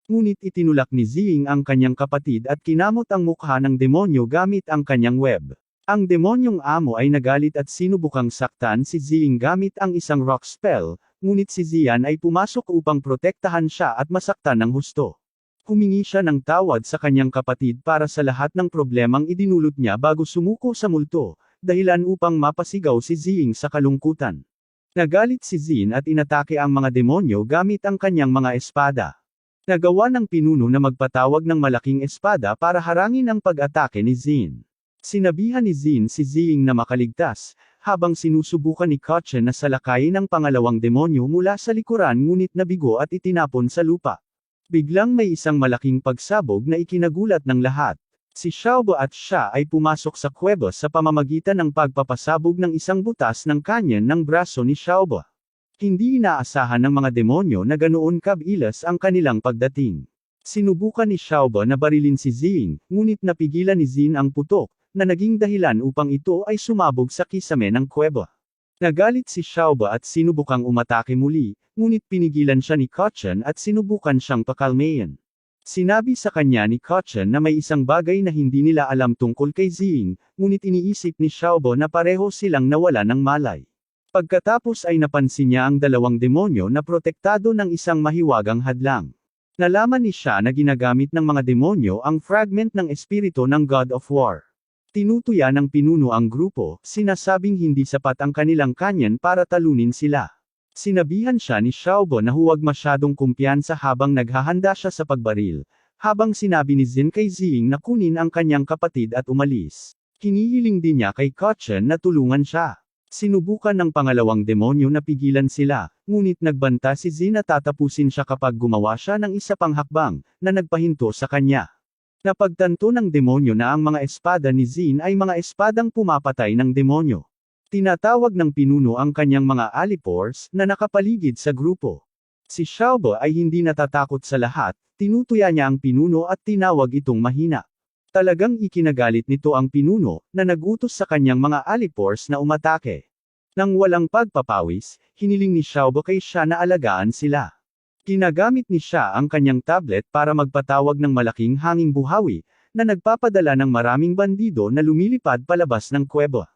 Ngunit itinulak ni Zing ang kanyang kapatid at kinamot ang mukha ng demonyo gamit ang kanyang web. Ang demonyong amo ay nagalit at sinubukang saktan si Zing gamit ang isang rock spell, ngunit si Zian ay pumasok upang protektahan siya at masaktan ng husto. Humingi siya ng tawad sa kanyang kapatid para sa lahat ng problemang idinulot niya bago sumuko sa multo, dahilan upang mapasigaw si Zing sa kalungkutan. Nagalit si Zin at inatake ang mga demonyo gamit ang kanyang mga espada. Nagawa ng pinuno na magpatawag ng malaking espada para harangin ang pag-atake ni Zin. Sinabihan ni Zin si Ziying na makaligtas, habang sinusubukan ni Kotchen na salakayin ang pangalawang demonyo mula sa likuran ngunit nabigo at itinapon sa lupa. Biglang may isang malaking pagsabog na ikinagulat ng lahat. Si Xiaobo at siya ay pumasok sa kuweba sa pamamagitan ng pagpapasabog ng isang butas ng kanyan ng braso ni Xiaobo. Hindi inaasahan ng mga demonyo na ganoon kabilis ang kanilang pagdating. Sinubukan ni Xiaobo na barilin si Ziying, ngunit napigilan ni Zin ang putok, na naging dahilan upang ito ay sumabog sa kisame ng kuweba. Nagalit si Xiaobo at sinubukang umatake muli, ngunit pinigilan siya ni Kotchen at sinubukan siyang pakalmayan. Sinabi sa kanya ni Kotchen na may isang bagay na hindi nila alam tungkol kay Ziying, ngunit iniisip ni Xiaobo na pareho silang nawala ng malay. Pagkatapos ay napansin niya ang dalawang demonyo na protektado ng isang mahiwagang hadlang. Nalaman ni siya na ginagamit ng mga demonyo ang fragment ng espiritu ng God of War. Tinutuya ng pinuno ang grupo, sinasabing hindi sapat ang kanilang kanyan para talunin sila. Sinabihan siya ni Xiaobo na huwag masyadong kumpiyansa habang naghahanda siya sa pagbaril, habang sinabi ni Zin kay Ziying na kunin ang kanyang kapatid at umalis. Hinihiling din niya kay Kotchen na tulungan siya. Sinubukan ng pangalawang demonyo na pigilan sila, ngunit nagbanta si Zin na tatapusin siya kapag gumawa siya ng isa pang hakbang, na nagpahinto sa kanya. Napagtanto ng demonyo na ang mga espada ni Zin ay mga espadang pumapatay ng demonyo. Tinatawag ng pinuno ang kanyang mga alipores na nakapaligid sa grupo. Si Xiaobo ay hindi natatakot sa lahat, tinutuya niya ang pinuno at tinawag itong mahina. Talagang ikinagalit nito ang pinuno, na nagutos sa kanyang mga alipores na umatake. Nang walang pagpapawis, hiniling ni Xiaobo kay siya na alagaan sila. Ginagamit ni siya ang kanyang tablet para magpatawag ng malaking hanging buhawi, na nagpapadala ng maraming bandido na lumilipad palabas ng kuweba.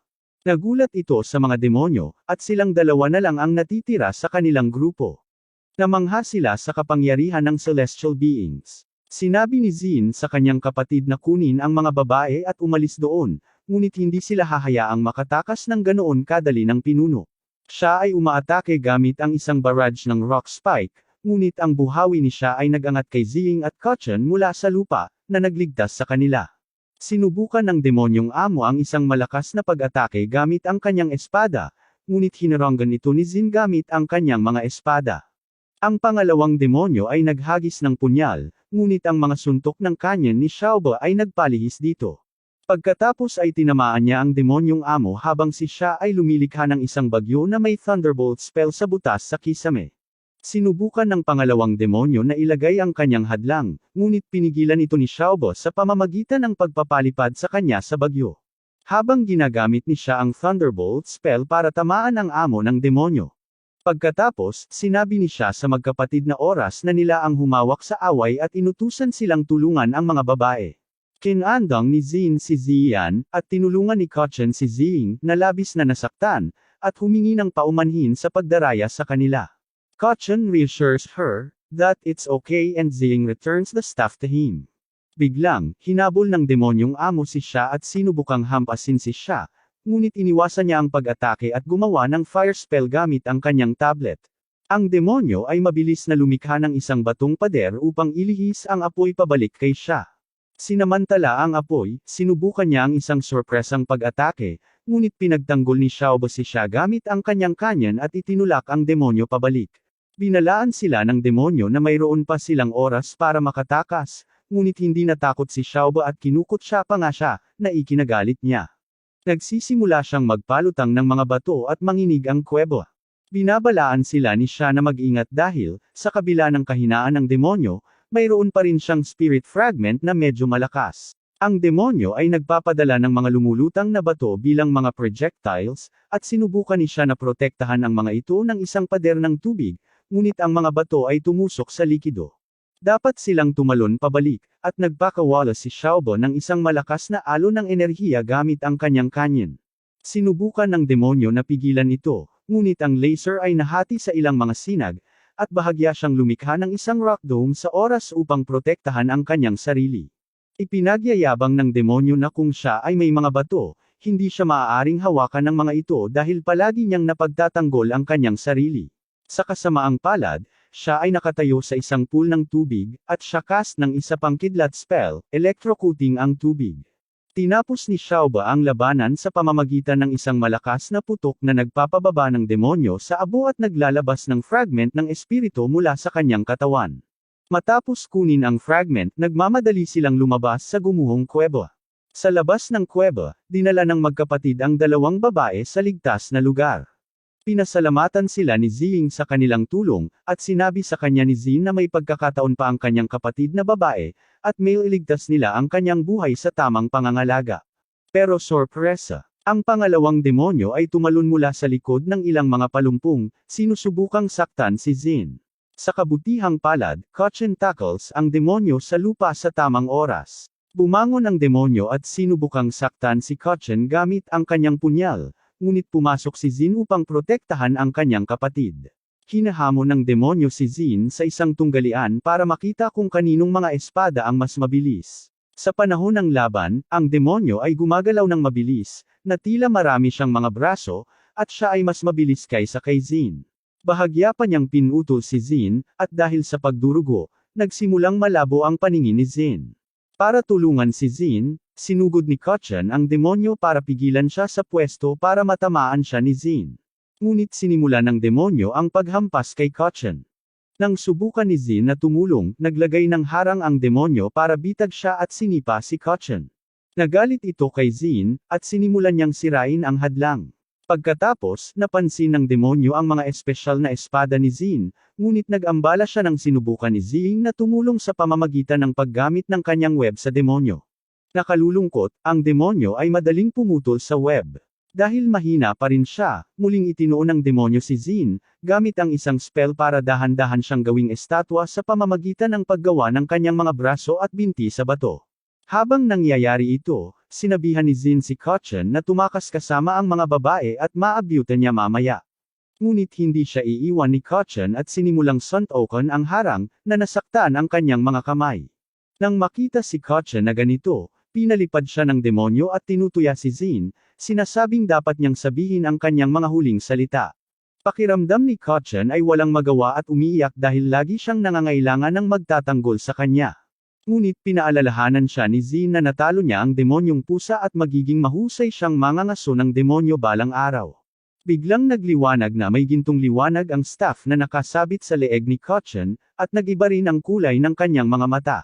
Nagulat ito sa mga demonyo, at silang dalawa na lang ang natitira sa kanilang grupo. Namangha sila sa kapangyarihan ng celestial beings. Sinabi ni Zin sa kanyang kapatid na kunin ang mga babae at umalis doon, ngunit hindi sila hahayaang makatakas ng ganoon kadali ng pinuno. Siya ay umaatake gamit ang isang barrage ng rock spike, ngunit ang buhawi ni siya ay nagangat kay Ziying at Kotchen mula sa lupa, na nagligtas sa kanila. Sinubukan ng demonyong amo ang isang malakas na pag-atake gamit ang kanyang espada, ngunit hinaranggan ito ni Zin gamit ang kanyang mga espada. Ang pangalawang demonyo ay naghagis ng punyal, ngunit ang mga suntok ng kanyan ni Xiaobo ay nagpalihis dito. Pagkatapos ay tinamaan niya ang demonyong amo habang si siya ay lumilikha ng isang bagyo na may thunderbolt spell sa butas sa kisame. Sinubukan ng pangalawang demonyo na ilagay ang kanyang hadlang, ngunit pinigilan ito ni Xiaobo sa pamamagitan ng pagpapalipad sa kanya sa bagyo. Habang ginagamit ni siya ang thunderbolt spell para tamaan ang amo ng demonyo. Pagkatapos, sinabi ni siya sa magkapatid na oras na nila ang humawak sa away at inutusan silang tulungan ang mga babae. Kinandang ni Zin si Ziyan, at tinulungan ni Kotchen si Ziying, na labis na nasaktan, at humingi ng paumanhin sa pagdaraya sa kanila. Kotchen reassures her that it's okay and Ziying returns the staff to him. Biglang, hinabol ng demonyong amo si siya at sinubukang hampasin si siya, ngunit iniwasan niya ang pag-atake at gumawa ng fire spell gamit ang kanyang tablet. Ang demonyo ay mabilis na lumikha ng isang batong pader upang ilihis ang apoy pabalik kay siya. Sinamantala ang apoy, sinubukan niya ang isang sorpresang pag-atake, ngunit pinagtanggol ni Xiaobo si siya gamit ang kanyang kanyan at itinulak ang demonyo pabalik. Binalaan sila ng demonyo na mayroon pa silang oras para makatakas, ngunit hindi natakot si Xiaobo at kinukutsa pa nga siya, na ikinagalit niya. Nagsisimula siyang magpalutang ng mga bato at manginig ang kuweba. Binabalaan sila ni siya na mag-ingat dahil, sa kabila ng kahinaan ng demonyo, mayroon pa rin siyang spirit fragment na medyo malakas. Ang demonyo ay nagpapadala ng mga lumulutang na bato bilang mga projectiles, at sinubukan ni siya na protektahan ang mga ito ng isang pader ng tubig, ngunit ang mga bato ay tumusok sa likido. Dapat silang tumalon pabalik, at nagpakawala si Xiaobo ng isang malakas na alon ng enerhiya gamit ang kanyang kanyan. Sinubukan ng demonyo na pigilan ito, ngunit ang laser ay nahati sa ilang mga sinag, at bahagya siyang lumikha ng isang rock dome sa oras upang protektahan ang kanyang sarili. Ipinagyayabang ng demonyo na kung siya ay may mga bato, hindi siya maaaring hawakan ng mga ito dahil palagi niyang napagtatanggol ang kanyang sarili. Sa kasamaang palad, siya ay nakatayo sa isang pool ng tubig, at siya cast ng isa pang kidlat spell, electrocuting ang tubig. Tinapos ni Xiaoba ang labanan sa pamamagitan ng isang malakas na putok na nagpapababa ng demonyo sa abo at naglalabas ng fragment ng espiritu mula sa kanyang katawan. Matapos kunin ang fragment, nagmamadali silang lumabas sa gumuhong kuweba. Sa labas ng kuweba, dinala ng magkapatid ang dalawang babae sa ligtas na lugar. Pinasalamatan sila ni Ziying sa kanilang tulong, at sinabi sa kanya ni Zin na may pagkakataon pa ang kanyang kapatid na babae, at may iligtas nila ang kanyang buhay sa tamang pangangalaga. Pero sorpresa, ang pangalawang demonyo ay tumalon mula sa likod ng ilang mga palumpong, sinusubukang saktan si Zin. Sa kabutihang palad, Kochen tackles ang demonyo sa lupa sa tamang oras. Bumangon ang demonyo at sinubukang saktan si Kochen gamit ang kanyang punyal, ngunit pumasok si Zin upang protektahan ang kanyang kapatid. Hinahamon ng demonyo si Zin sa isang tunggalian para makita kung kaninong mga espada ang mas mabilis. Sa panahon ng laban, ang demonyo ay gumagalaw ng mabilis, na tila marami siyang mga braso, at siya ay mas mabilis kaysa kay Zin. Bahagya pa niyang pinutol si Zin, at dahil sa pagdurugo, nagsimulang malabo ang paningin ni Zin. Para tulungan si Zin, sinugod ni Kochen ang demonyo para pigilan siya sa pwesto para matamaan siya ni Zin. Ngunit sinimula ng demonyo ang paghampas kay Kochen. Nang subukan ni Zin na tumulong, naglagay ng harang ang demonyo para bitag siya at sinipa si Kochen. Nagalit ito kay Zin, at sinimulan niyang sirain ang hadlang. Pagkatapos, napansin ng demonyo ang mga espesyal na espada ni Zin, ngunit nag-ambala siya nang sinubukan ni Zing na tumulong sa pamamagitan ng paggamit ng kanyang web sa demonyo. Nakalulungkot, ang demonyo ay madaling pumutol sa web. Dahil mahina pa rin siya, muling itinuon ng demonyo si Zin, gamit ang isang spell para dahan-dahan siyang gawing estatwa sa pamamagitan ng paggawa ng kanyang mga braso at binti sa bato. Habang nangyayari ito, sinabihan ni Zin si Kochen na tumakas kasama ang mga babae at maabyutan niya mamaya. Ngunit hindi siya iiwan ni Kochen at sinimulang suntokan ang harang, na nasaktan ang kanyang mga kamay. Nang makita si Kochen na ganito, pinalipad siya ng demonyo at tinutuya si Zin, sinasabing dapat niyang sabihin ang kanyang mga huling salita. Pakiramdam ni Kochen ay walang magawa at umiiyak dahil lagi siyang nangangailangan ng magtatanggol sa kanya. Ngunit pinaalalahanan siya ni Zin na natalo niya ang demonyong pusa at magiging mahusay siyang mangangaso ng demonyo balang araw. Biglang nagliwanag na may gintong liwanag ang staff na nakasabit sa leeg ni Kochen, at nag-iba rin ang kulay ng kanyang mga mata.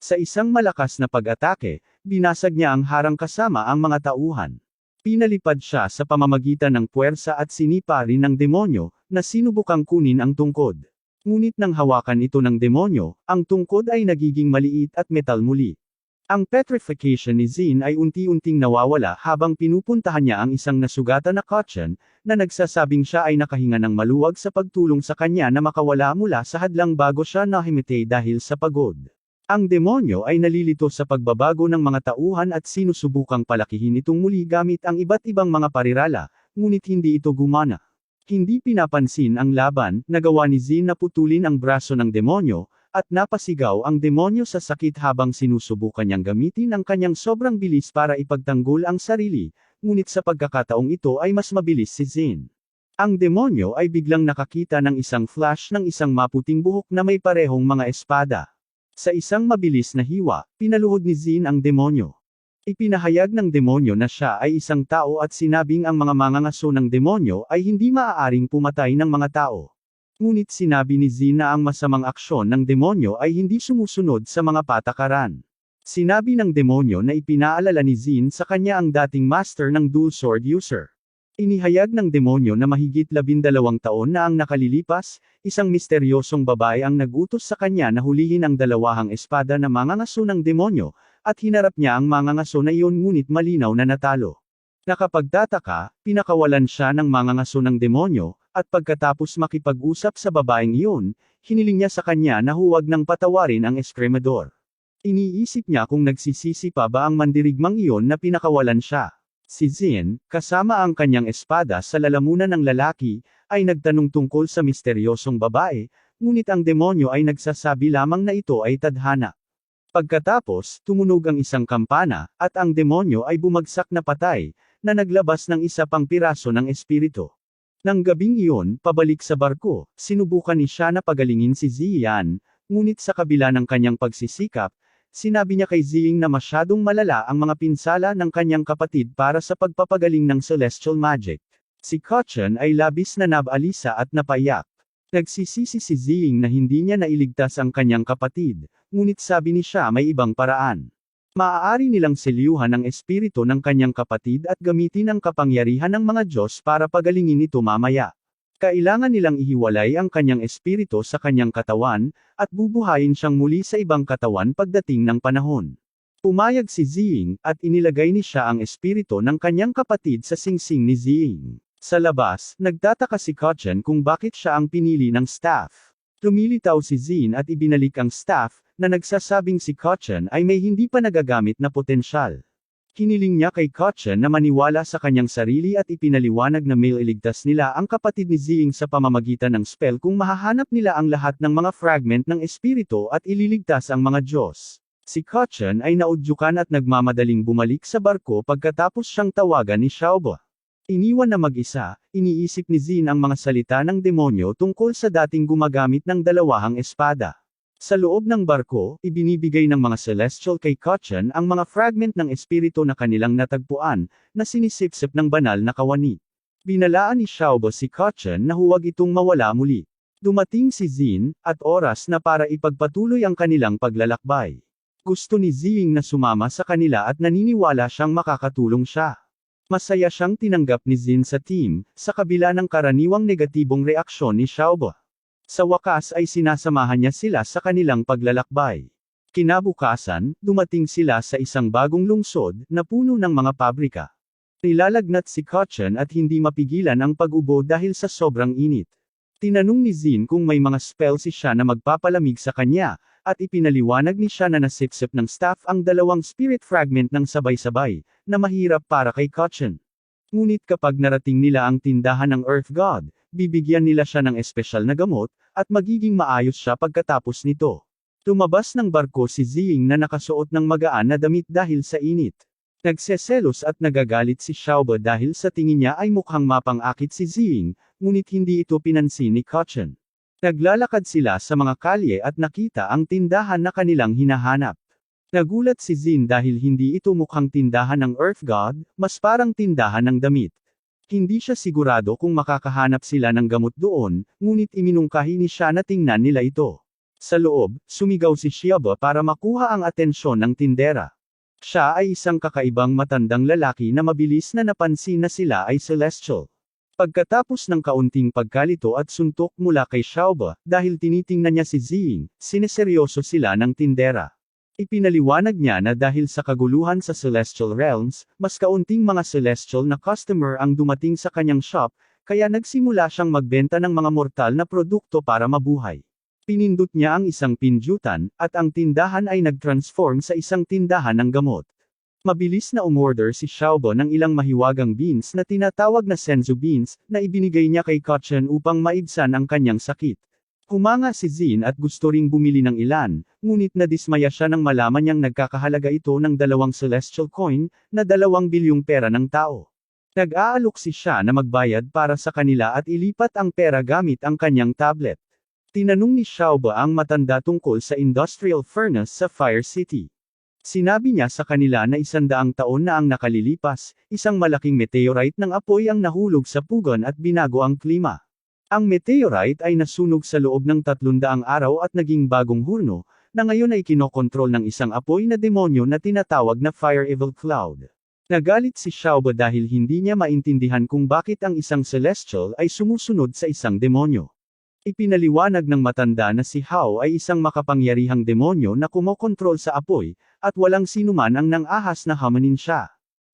Sa isang malakas na pag-atake, binasag niya ang harang kasama ang mga tauhan. Pinalipad siya sa pamamagitan ng puwersa at sinipa rin ng demonyo, na sinubukang kunin ang tungkod. Ngunit nang hawakan ito ng demonyo, ang tungkod ay nagiging maliit at metal muli. Ang petrification ni Zin ay unti-unting nawawala habang pinupuntahan niya ang isang nasugatan na Kochen, na nagsasabing siya ay nakahinga ng maluwag sa pagtulong sa kanya na makawala mula sa hadlang bago siya nahimatay dahil sa pagod. Ang demonyo ay nalilito sa pagbabago ng mga tauhan at sinusubukang palakihin itong muli gamit ang iba't ibang mga parirala, ngunit hindi ito gumana. Hindi pinapansin ang laban, nagawa ni Zin na putulin ang braso ng demonyo, at napasigaw ang demonyo sa sakit habang sinusubukan niyang gamitin ang kanyang sobrang bilis para ipagtanggol ang sarili, ngunit sa pagkakataong ito ay mas mabilis si Zin. Ang demonyo ay biglang nakakita ng isang flash ng isang maputing buhok na may parehong mga espada. Sa isang mabilis na hiwa, pinaluhod ni Zin ang demonyo. Ipinahayag ng demonyo na siya ay isang tao at sinabing ang mga mangangaso ng demonyo ay hindi maaaring pumatay ng mga tao. Ngunit sinabi ni Zin na ang masamang aksyon ng demonyo ay hindi sumusunod sa mga patakaran. Sinabi ng demonyo na ipinaalala ni Zin sa kanya ang dating master ng dual sword user. Inihayag ng demonyo na mahigit 12 taon na ang nakalilipas, isang misteryosong babae ang nag-utos sa kanya na hulihin ang dalawahang espada na mangangaso ng demonyo, at hinarap niya ang mangangaso na iyon ngunit malinaw na natalo. Nakapagtataka, pinakawalan siya ng mangangaso ng demonyo, at pagkatapos makipag-usap sa babaeng iyon, hiniling niya sa kanya na huwag nang patawarin ang eskremador. Iniisip niya kung nagsisisi pa ba ang mandirigmang iyon na pinakawalan siya. Si Zin, kasama ang kanyang espada sa lalamunan ng lalaki, ay nagtanong tungkol sa misteryosong babae, ngunit ang demonyo ay nagsasabi lamang na ito ay tadhana. Pagkatapos, tumunog ang isang kampana, at ang demonyo ay bumagsak na patay, na naglabas ng isa pang piraso ng espiritu. Nang gabing iyon, pabalik sa barko, sinubukan ni siya na pagalingin si Ziyan, ngunit sa kabila ng kanyang pagsisikap, sinabi niya kay Ziying na masyadong malala ang mga pinsala ng kanyang kapatid para sa pagpapagaling ng celestial magic. Si Kotchen ay labis na nabalisa at napaiyak. Nagsisisi si Ziying na hindi niya nailigtas ang kanyang kapatid, ngunit sabi ni siya may ibang paraan. Maaari nilang selyuhan ang espiritu ng kanyang kapatid at gamitin ang kapangyarihan ng mga Diyos para pagalingin ito mamaya. Kailangan nilang ihiwalay ang kanyang espiritu sa kanyang katawan, at bubuhayin siyang muli sa ibang katawan pagdating ng panahon. Pumayag si Ziying, at inilagay ni siya ang espiritu ng kanyang kapatid sa singsing ni Ziying. Sa labas, nagtataka si Kotchen kung bakit siya ang pinili ng staff. Lumilitaw si Zin at ibinalik ang staff, na nagsasabing si Kotchen ay may hindi pa nagagamit na potensyal. Hiniling niya kay Kotchen na maniwala sa kanyang sarili at ipinaliwanag na may iligtas nila ang kapatid ni Ziying sa pamamagitan ng spell kung mahahanap nila ang lahat ng mga fragment ng espiritu at ililigtas ang mga Diyos. Si Kotchen ay naudyukan at nagmamadaling bumalik sa barko pagkatapos siyang tawagan ni Xiaobo. Iniwan na mag-isa, iniisip ni Zin ang mga salita ng demonyo tungkol sa dating gumagamit ng dalawahang espada. Sa loob ng barko, ibinibigay ng mga celestial kay Kotchen ang mga fragment ng espiritu na kanilang natagpuan, na sinisipsip ng banal na kawani. Binalaan ni Xiaobo si Kotchen na huwag itong mawala muli. Dumating si Zin, at oras na para ipagpatuloy ang kanilang paglalakbay. Gusto ni Ziying na sumama sa kanila at naniniwala siyang makakatulong siya. Masaya siyang tinanggap ni Zin sa team, sa kabila ng karaniwang negatibong reaksyon ni Xiaobo. Sa wakas ay sinasamahan niya sila sa kanilang paglalakbay. Kinabukasan, dumating sila sa isang bagong lungsod, na puno ng mga pabrika. Nilalagnat si Kotchen at hindi mapigilan ang pag-ubo dahil sa sobrang init. Tinanong ni Zin kung may mga spell si siya na magpapalamig sa kanya, at ipinaliwanag ni siya na nasipsip ng staff ang dalawang spirit fragment ng sabay-sabay, na mahirap para kay Kotchen. Ngunit kapag narating nila ang tindahan ng Earth God, bibigyan nila siya ng espesyal na gamot, at magiging maayos siya pagkatapos nito. Lumabas ng barko si Ziying na nakasuot ng magaan na damit dahil sa init. Nagseselos at nagagalit si Xiaobo dahil sa tingin niya ay mukhang mapang-akit si Ziying, ngunit hindi ito pinansin ni Kotchen. Naglalakad sila sa mga kalye at nakita ang tindahan na kanilang hinahanap. Nagulat si Zin dahil hindi ito mukhang tindahan ng Earth God, mas parang tindahan ng damit. Hindi siya sigurado kung makakahanap sila ng gamot doon, ngunit iminungkahi ni siya na tingnan nila ito. Sa loob, sumigaw si Xiaobo para makuha ang atensyon ng tindera. Siya ay isang kakaibang matandang lalaki na mabilis na napansin na sila ay celestial. Pagkatapos ng kaunting pagkalito at suntok mula kay Xiaobo, dahil tinitingnan niya si Ziying, sineseryoso sila ng tindera. Ipinaliwanag niya na dahil sa kaguluhan sa Celestial Realms, mas kaunting mga celestial na customer ang dumating sa kanyang shop, kaya nagsimula siyang magbenta ng mga mortal na produkto para mabuhay. Pinindot niya ang isang pindutan, at ang tindahan ay nag-transform sa isang tindahan ng gamot. Mabilis na umorder si Xiaobo ng ilang mahiwagang beans na tinatawag na senzu beans, na ibinigay niya kay Kotchen upang maibsan ang kanyang sakit. Humanga si Zin at gusto ring bumili ng ilan, ngunit nadismaya siya nang malaman niyang nagkakahalaga ito ng 2 celestial coin, na 2 bilyong pera ng tao. Nag-aalok si siya na magbayad para sa kanila at ilipat ang pera gamit ang kanyang tablet. Tinanong ni Xiaobo ang matanda tungkol sa industrial furnace sa Fire City. Sinabi niya sa kanila na 100 taon na ang nakalilipas, isang malaking meteorite ng apoy ang nahulog sa pugon at binago ang klima. Ang meteorite ay nasunog sa loob ng 300 araw at naging bagong hurno, na ngayon ay kinokontrol ng isang apoy na demonyo na tinatawag na Fire Evil Cloud. Nagalit si Xiaobo dahil hindi niya maintindihan kung bakit ang isang celestial ay sumusunod sa isang demonyo. Ipinaliwanag ng matanda na si Hao ay isang makapangyarihang demonyo na kumokontrol sa apoy, at walang sinuman ang nang-ahas na hamanin siya.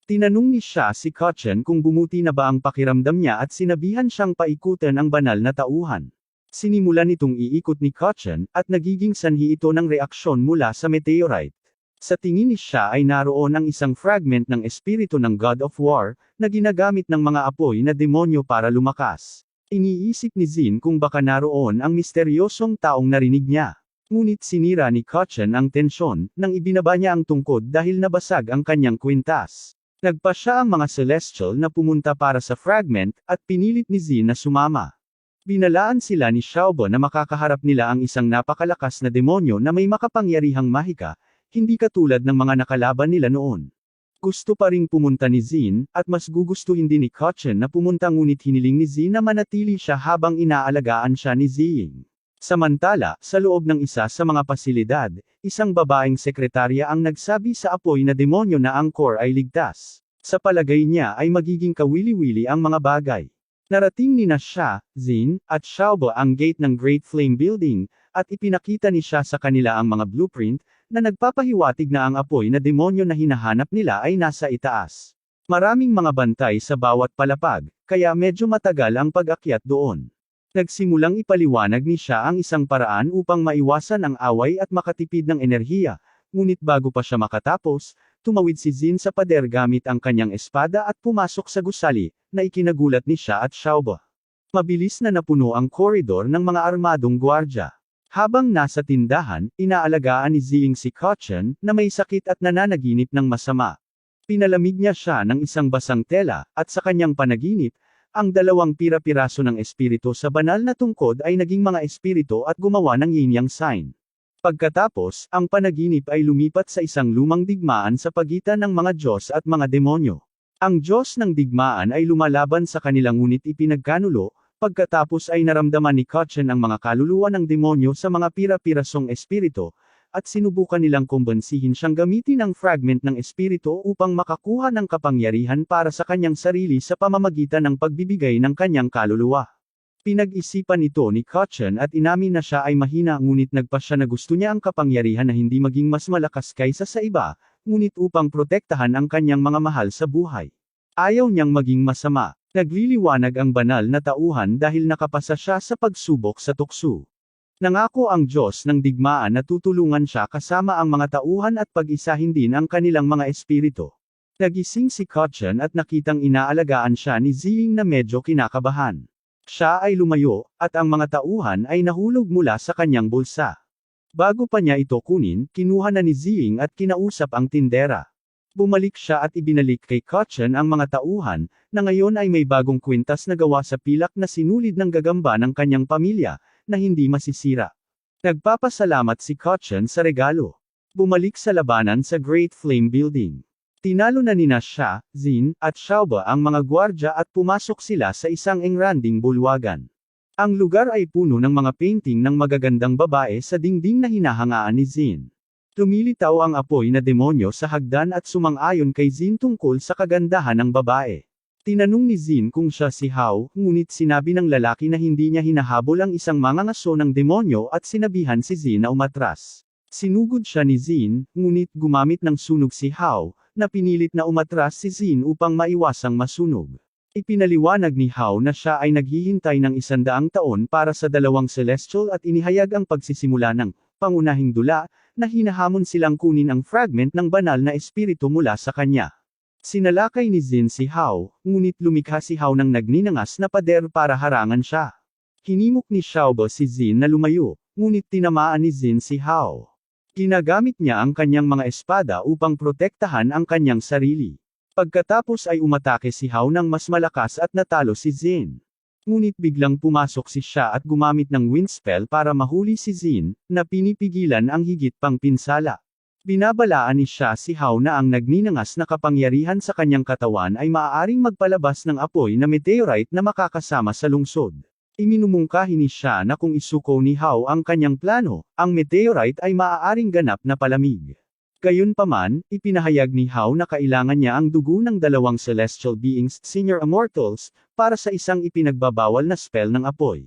Tinanong ni siya si Kotchen kung bumuti na ba ang pakiramdam niya at sinabihan siyang paikutan ang banal na tauhan. Sinimulan itong iikot ni Kotchen, at nagiging sanhi ito ng reaksyon mula sa meteorite. Sa tingin ni siya ay naroon ang isang fragment ng espiritu ng God of War, na ginagamit ng mga apoy na demonyo para lumakas. Iniisip ni Zin kung baka naroon ang misteryosong taong narinig niya. Ngunit sinira ni Kotchen ang tensyon, nang ibinaba niya ang tungkod dahil nabasag ang kanyang kwintas. Nagpasya ang mga Celestial na pumunta para sa fragment, at pinilit ni Zin na sumama. Binalaan sila ni Xiaobo na makakaharap nila ang isang napakalakas na demonyo na may makapangyarihang mahika, hindi katulad ng mga nakalaban nila noon. Gusto pa ring pumunta ni Zin, at mas gugustuhin din ni Kochen na pumunta ngunit hiniling ni Zin na manatili siya habang inaalagaan siya ni Ziying. Samantala, sa loob ng isa sa mga pasilidad, isang babaeng sekretarya ang nagsabi sa apoy na demonyo na ang core ay ligtas. Sa palagay niya ay magiging kawili-wili ang mga bagay. Narating ni na siya, Zin, at Xiaobo ang gate ng Great Flame Building, at ipinakita ni siya sa kanila ang mga blueprint, na nagpapahiwatig na ang apoy na demonyo na hinahanap nila ay nasa itaas. Maraming mga bantay sa bawat palapag, kaya medyo matagal ang pag-akyat doon. Nagsimulang ipaliwanag ni siya ang isang paraan upang maiwasan ang away at makatipid ng enerhiya, ngunit bago pa siya makatapos, tumawid si Zin sa pader gamit ang kanyang espada at pumasok sa gusali, na ikinagulat ni siya at Xiaobo. Mabilis na napuno ang koridor ng mga armadong gwardya. Habang nasa tindahan, inaalagaan ni Ziying si Kochen, na may sakit at nananaginip ng masama. Pinalamig niya siya ng isang basang tela, at sa kanyang panaginip, ang 2 pira-piraso ng espiritu sa banal na tungkod ay naging mga espiritu at gumawa ng yin-yang sign. Pagkatapos, ang panaginip ay lumipat sa isang lumang digmaan sa pagitan ng mga Diyos at mga demonyo. Ang Diyos ng digmaan ay lumalaban sa kanilang ngunit ipinagkanulo. Pagkatapos ay naramdaman ni Kochen ang mga kaluluwa ng demonyo sa mga pira-pirasong espiritu, at sinubukan nilang kumbansihin siyang gamitin ang fragment ng espiritu upang makakuha ng kapangyarihan para sa kanyang sarili sa pamamagitan ng pagbibigay ng kanyang kaluluwa. Pinag-isipan ito ni Kochen at inamin na siya ay mahina ngunit nagpa siya na gusto niya ang kapangyarihan na hindi maging mas malakas kaysa sa iba, ngunit upang protektahan ang kanyang mga mahal sa buhay. Ayaw niyang maging masama. Nagliliwanag ang banal na tauhan dahil nakapasa siya sa pagsubok sa tukso. Nangako ang Diyos ng digmaan na tutulungan siya kasama ang mga tauhan at pag-isahin din ang kanilang mga espiritu. Nagising si Kochen at nakitang inaalagaan siya ni Ziying na medyo kinakabahan. Siya ay lumayo, at ang mga tauhan ay nahulog mula sa kanyang bulsa. Bago pa niya ito kunin, kinuha na ni Ziying at kinausap ang tindera. Bumalik siya at ibinalik kay Kochen ang mga tauhan, na ngayon ay may bagong kwintas na gawa sa pilak na sinulid ng gagamba ng kanyang pamilya, na hindi masisira. Nagpapasalamat si Kochen sa regalo. Bumalik sa labanan sa Great Flame Building. Tinalo na nina siya, Zin, at Xiaobo ang mga gwardya at pumasok sila sa isang engranding bulwagan. Ang lugar ay puno ng mga painting ng magagandang babae sa dingding na hinahangaan ni Zin. Lumilitaw ang apoy na demonyo sa hagdan at sumang-ayon kay Zin tungkol sa kagandahan ng babae. Tinanong ni Zin kung siya si Hao, ngunit sinabi ng lalaki na hindi niya hinahabol ang isang mangangaso ng demonyo at sinabihan si Zin na umatras. Sinugod siya ni Zin, ngunit gumamit ng sunog si Hao, na pinilit na umatras si Zin upang maiwasang masunog. Ipinaliwanag ni Hao na siya ay naghihintay ng 100 taon para sa 2 celestial at inihayag ang pagsisimula ng pangunahing dula, na hinahamon silang kunin ang fragment ng banal na espiritu mula sa kanya. Sinalakay ni Zin si Hao, ngunit lumikha si Hao ng nagninangas na pader para harangan siya. Hinimok ni Xiaobo si Zin na lumayo, ngunit tinamaan ni Zin si Hao. Ginagamit niya ang kanyang mga espada upang protektahan ang kanyang sarili. Pagkatapos ay umatake si Hao ng mas malakas at natalo si Zin. Ngunit biglang pumasok si siya at gumamit ng wind spell para mahuli si Zin, na pinipigilan ang higit pang pinsala. Binabalaan ni siya si Hao na ang nagninangas na kapangyarihan sa kanyang katawan ay maaaring magpalabas ng apoy na meteorite na makakasama sa lungsod. Iminumungkahi ni siya na kung isuko ni Hao ang kanyang plano, ang meteorite ay maaaring ganap na palamig. Gayunpaman, ipinahayag ni Hao na kailangan niya ang dugo ng 2 celestial beings, senior immortals, para sa isang ipinagbabawal na spell ng apoy.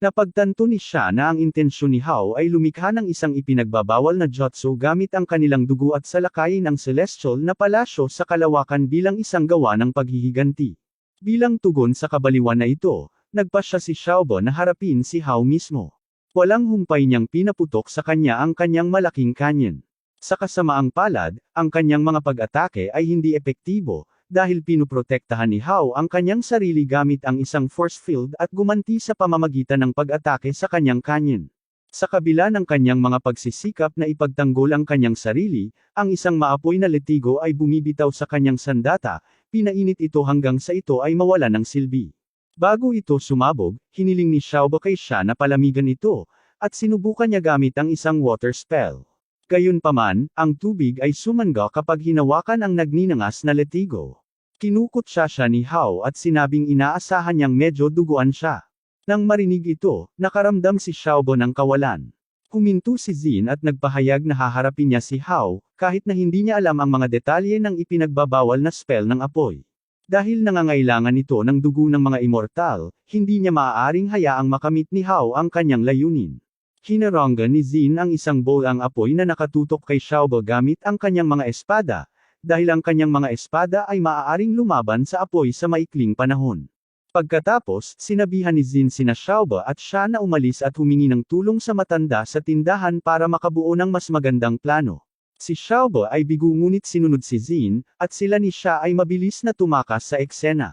Napagtanto ni siya na ang intensyon ni Hao ay lumikha ng isang ipinagbabawal na jutsu gamit ang kanilang dugo at salakayin ang celestial na palasyo sa kalawakan bilang isang gawa ng paghihiganti. Bilang tugon sa kabaliwan na ito, nagpasya si Xiaobo na harapin si Hao mismo. Walang humpay niyang pinaputok sa kanya ang kanyang malaking canyon. Sa kasamaang palad, ang kanyang mga pag-atake ay hindi epektibo, dahil pinuprotektahan ni Hao ang kanyang sarili gamit ang isang force field at gumanti sa pamamagitan ng pag-atake sa kanyang canyon. Sa kabila ng kanyang mga pagsisikap na ipagtanggol ang kanyang sarili, ang isang maapoy na letigo ay bumibitaw sa kanyang sandata, pinainit ito hanggang sa ito ay mawala ng silbi. Bago ito sumabog, hiniling ni Xiaobo kay siya na palamigan ito, at sinubukan niya gamit ang isang water spell. Gayunpaman, ang tubig ay sumangga kapag hinawakan ang nagninangas na letigo. Kinukot siya ni Hao at sinabing inaasahan niyang medyo duguan siya. Nang marinig ito, nakaramdam si Xiaobo ng kawalan. Huminto si Zin at nagpahayag na haharapin niya si Hao, kahit na hindi niya alam ang mga detalye ng ipinagbabawal na spell ng apoy. Dahil nangangailangan ito ng dugo ng mga immortal, hindi niya maaaring hayaang makamit ni Hao ang kanyang layunin. Hinaranggan ni Zin ang isang bowl ang apoy na nakatutok kay Xiaobo gamit ang kanyang mga espada, dahil ang kanyang mga espada ay maaaring lumaban sa apoy sa maikling panahon. Pagkatapos, sinabihan ni Zin sina Xiaobo at siya na umalis at humingi ng tulong sa matanda sa tindahan para makabuo ng mas magandang plano. Si Xiaobo ay bigo ngunit sinunod si Zin, at sila ni siya ay mabilis na tumakas sa eksena.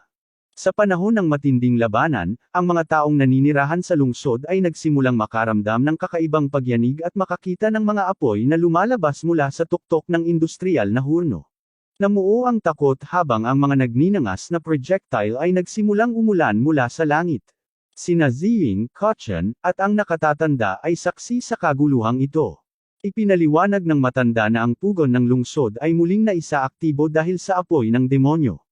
Sa panahon ng matinding labanan, ang mga taong naninirahan sa lungsod ay nagsimulang makaramdam ng kakaibang pagyanig at makakita ng mga apoy na lumalabas mula sa tuktok ng industrial na hurno. Namuo ang takot habang ang mga nagninangas na projectile ay nagsimulang umulan mula sa langit. Sina Ziying, Kochen, at ang nakatatanda ay saksi sa kaguluhang ito. Ipinaliwanag ng matanda na ang pugon ng lungsod ay muling naisaaktibo dahil sa apoy ng demonyo.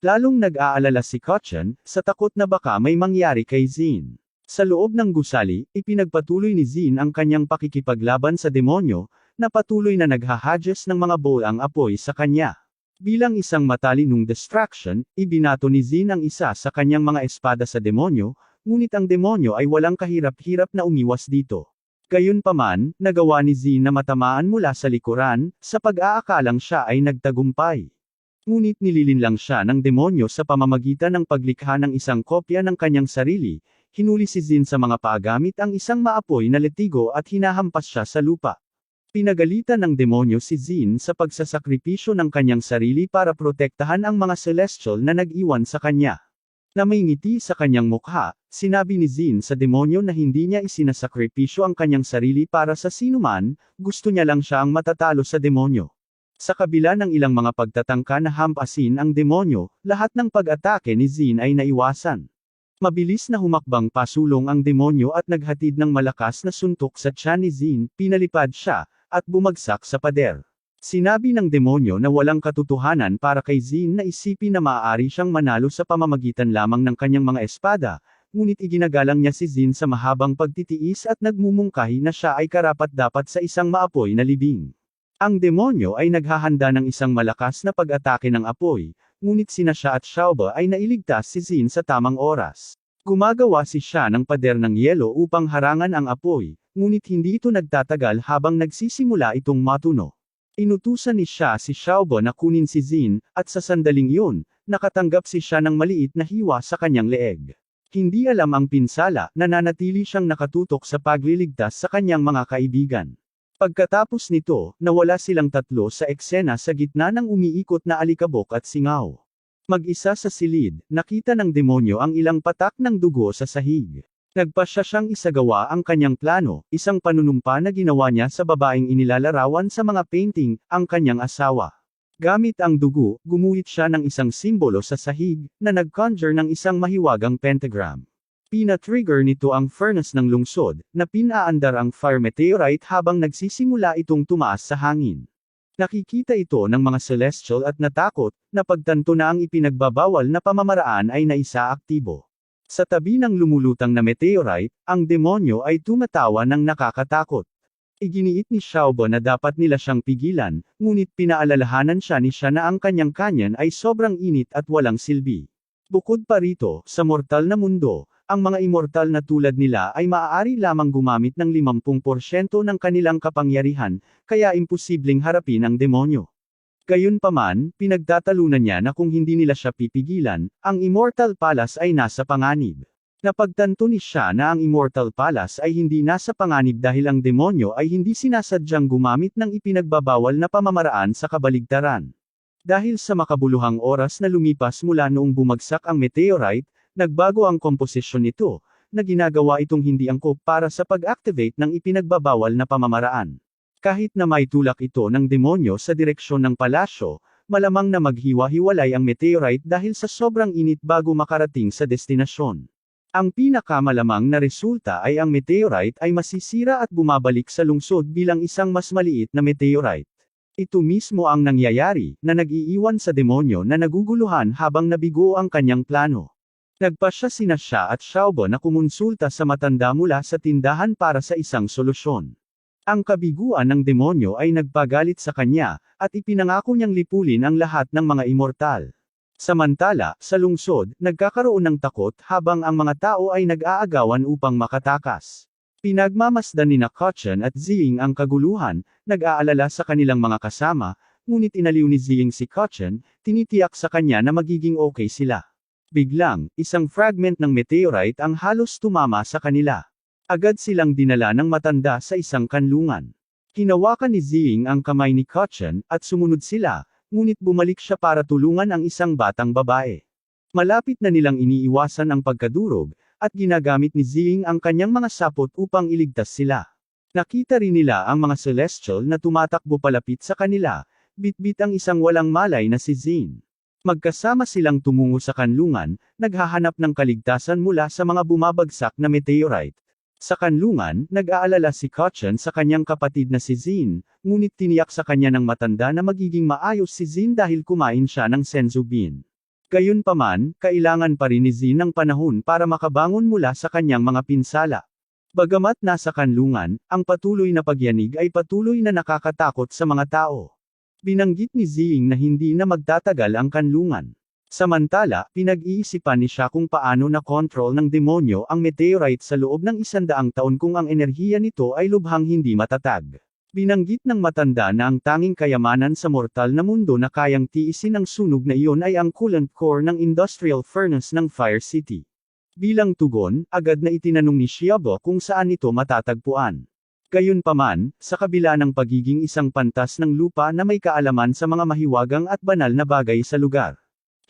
Lalong nag-aalala si Kochen, sa takot na baka may mangyari kay Zin. Sa loob ng gusali, ipinagpatuloy ni Zin ang kanyang pakikipaglaban sa demonyo, na patuloy na naghahadges ng mga bowl ang apoy sa kanya. Bilang isang matalinong distraction, ibinato ni Zin ang isa sa kanyang mga espada sa demonyo, ngunit ang demonyo ay walang kahirap-hirap na umiwas dito. Gayunpaman, nagawa ni Zin na matamaan mula sa likuran, sa pag-aakalang siya ay nagtagumpay. Ngunit nililinlang siya ng demonyo sa pamamagitan ng paglikha ng isang kopya ng kanyang sarili, hinuli si Zin sa mga paa gamit ang isang maapoy na letigo at hinahampas siya sa lupa. Pinagalitan ng demonyo si Zin sa pagsasakripisyo ng kanyang sarili para protektahan ang mga celestial na nag-iwan sa kanya. Na may ngiti sa kanyang mukha, sinabi ni Zin sa demonyo na hindi niya isinasakripisyo ang kanyang sarili para sa sinuman, gusto niya lang siya ang matatalo sa demonyo. Sa kabila ng ilang mga pagtatangka na hampasin ang demonyo, lahat ng pag-atake ni Zin ay naiwasan. Mabilis na humakbang pasulong ang demonyo at naghatid ng malakas na suntok sa tiyan ni Zin, pinalipad siya, at bumagsak sa pader. Sinabi ng demonyo na walang katotohanan para kay Zin na isipin na maaari siyang manalo sa pamamagitan lamang ng kanyang mga espada, ngunit iginagalang niya si Zin sa mahabang pagtitiis at nagmumungkahi na siya ay karapat-dapat sa isang maapoy na libing. Ang demonyo ay naghahanda ng isang malakas na pag-atake ng apoy, ngunit sina siya at Xiaobo ay nailigtas si Zin sa tamang oras. Gumagawa si siya ng pader ng yelo upang harangan ang apoy, ngunit hindi ito nagtatagal habang nagsisimula itong matuno. Inutusan ni siya si Xiaobo na kunin si Zin, at sa sandaling yun, nakatanggap si siya ng maliit na hiwa sa kanyang leeg. Hindi alam ang pinsala, nananatili siyang nakatutok sa pagliligtas sa kanyang mga kaibigan. Pagkatapos nito, nawala silang tatlo sa eksena sa gitna ng umiikot na alikabok at singaw. Mag-isa sa silid, nakita ng demonyo ang ilang patak ng dugo sa sahig. Nagpasya siyang isagawa ang kanyang plano, isang panunumpa na ginawa niya sa babaeng inilalarawan sa mga painting, ang kanyang asawa. Gamit ang dugo, gumuhit siya ng isang simbolo sa sahig, na nag-conjure ng isang mahiwagang pentagram. Pina-trigger nito ang furnace ng lungsod, na pinaandar ang fire meteorite habang nagsisimula itong tumaas sa hangin. Nakikita ito ng mga celestial at natakot, na pagtanto na ang ipinagbabawal na pamamaraan ay naisaaktibo. Sa tabi ng lumulutang na meteorite, ang demonyo ay tumatawa ng nakakatakot. Iginiit ni Xiaobo na dapat nila siyang pigilan, ngunit pinaalalahanan siya ni siya na ang kanyang kanyan ay sobrang init at walang silbi. Bukod pa rito, sa mortal na mundo, ang mga immortal na tulad nila ay maaari lamang gumamit ng 50% ng kanilang kapangyarihan, kaya imposibleng harapin ang demonyo. Gayunpaman, pinagtatalunan niya na kung hindi nila siya pipigilan, ang Immortal Palace ay nasa panganib. Napagtanto ni siya na ang Immortal Palace ay hindi nasa panganib dahil ang demonyo ay hindi sinasadyang gumamit ng ipinagbabawal na pamamaraan sa kabaligtaran. Dahil sa makabuluhang oras na lumipas mula noong bumagsak ang meteorite, nagbago ang komposisyon nito, na ginagawa itong hindi angkop para sa pag-activate ng ipinagbabawal na pamamaraan. Kahit na may tulak ito ng demonyo sa direksyon ng palasyo, malamang na maghiwa-hiwalay ang meteorite dahil sa sobrang init bago makarating sa destinasyon. Ang pinakamalamang na resulta ay ang meteorite ay masisira at bumabalik sa lungsod bilang isang mas maliit na meteorite. Ito mismo ang nangyayari, na nag-iiwan sa demonyo na naguguluhan habang nabigo ang kanyang plano. Nagpasya sina siya at Xiaobo na kumonsulta sa matanda mula sa tindahan para sa isang solusyon. Ang kabiguan ng demonyo ay nagpagalit sa kanya, at ipinangako niyang lipulin ang lahat ng mga immortal. Samantala, sa lungsod, nagkakaroon ng takot habang ang mga tao ay nag-aagawan upang makatakas. Pinagmamasdan ni Kotchen at Ziying ang kaguluhan, nag-aalala sa kanilang mga kasama, ngunit inaliw ni Ziying si Kotchen, tinitiyak sa kanya na magiging okay sila. Biglang, isang fragment ng meteorite ang halos tumama sa kanila. Agad silang dinala ng matanda sa isang kanlungan. Hinawakan ni Ziying ang kamay ni Kotchen, at sumunod sila, ngunit bumalik siya para tulungan ang isang batang babae. Malapit na nilang iniiwasan ang pagkadurog, at ginagamit ni Ziying ang kanyang mga sapot upang iligtas sila. Nakita rin nila ang mga celestial na tumatakbo palapit sa kanila, bitbit ang isang walang malay na si Zin. Magkasama silang tumungo sa kanlungan, naghahanap ng kaligtasan mula sa mga bumabagsak na meteorite. Sa kanlungan, nag-aalala si Kotchen sa kanyang kapatid na si Zin, ngunit tiniyak sa kanya ng matanda na magiging maayos si Zin dahil kumain siya ng senzubin. Gayunpaman, kailangan pa rin ni Zin ng panahon para makabangon mula sa kanyang mga pinsala. Bagamat nasa kanlungan, ang patuloy na pagyanig ay patuloy na nakakatakot sa mga tao. Binanggit ni Ziying na hindi na magtatagal ang kanlungan. Samantala, pinag-iisipan ni siya kung paano na-control ng demonyo ang meteorite sa loob ng 100 taon kung ang enerhiya nito ay lubhang hindi matatag. Binanggit ng matanda na ang tanging kayamanan sa mortal na mundo na kayang tiisin ang sunog na iyon ay ang coolant core ng industrial furnace ng Fire City. Bilang tugon, agad na itinanong ni Xiaobo kung saan ito matatagpuan. Gayunpaman, sa kabila ng pagiging isang pantas ng lupa na may kaalaman sa mga mahiwagang at banal na bagay sa lugar.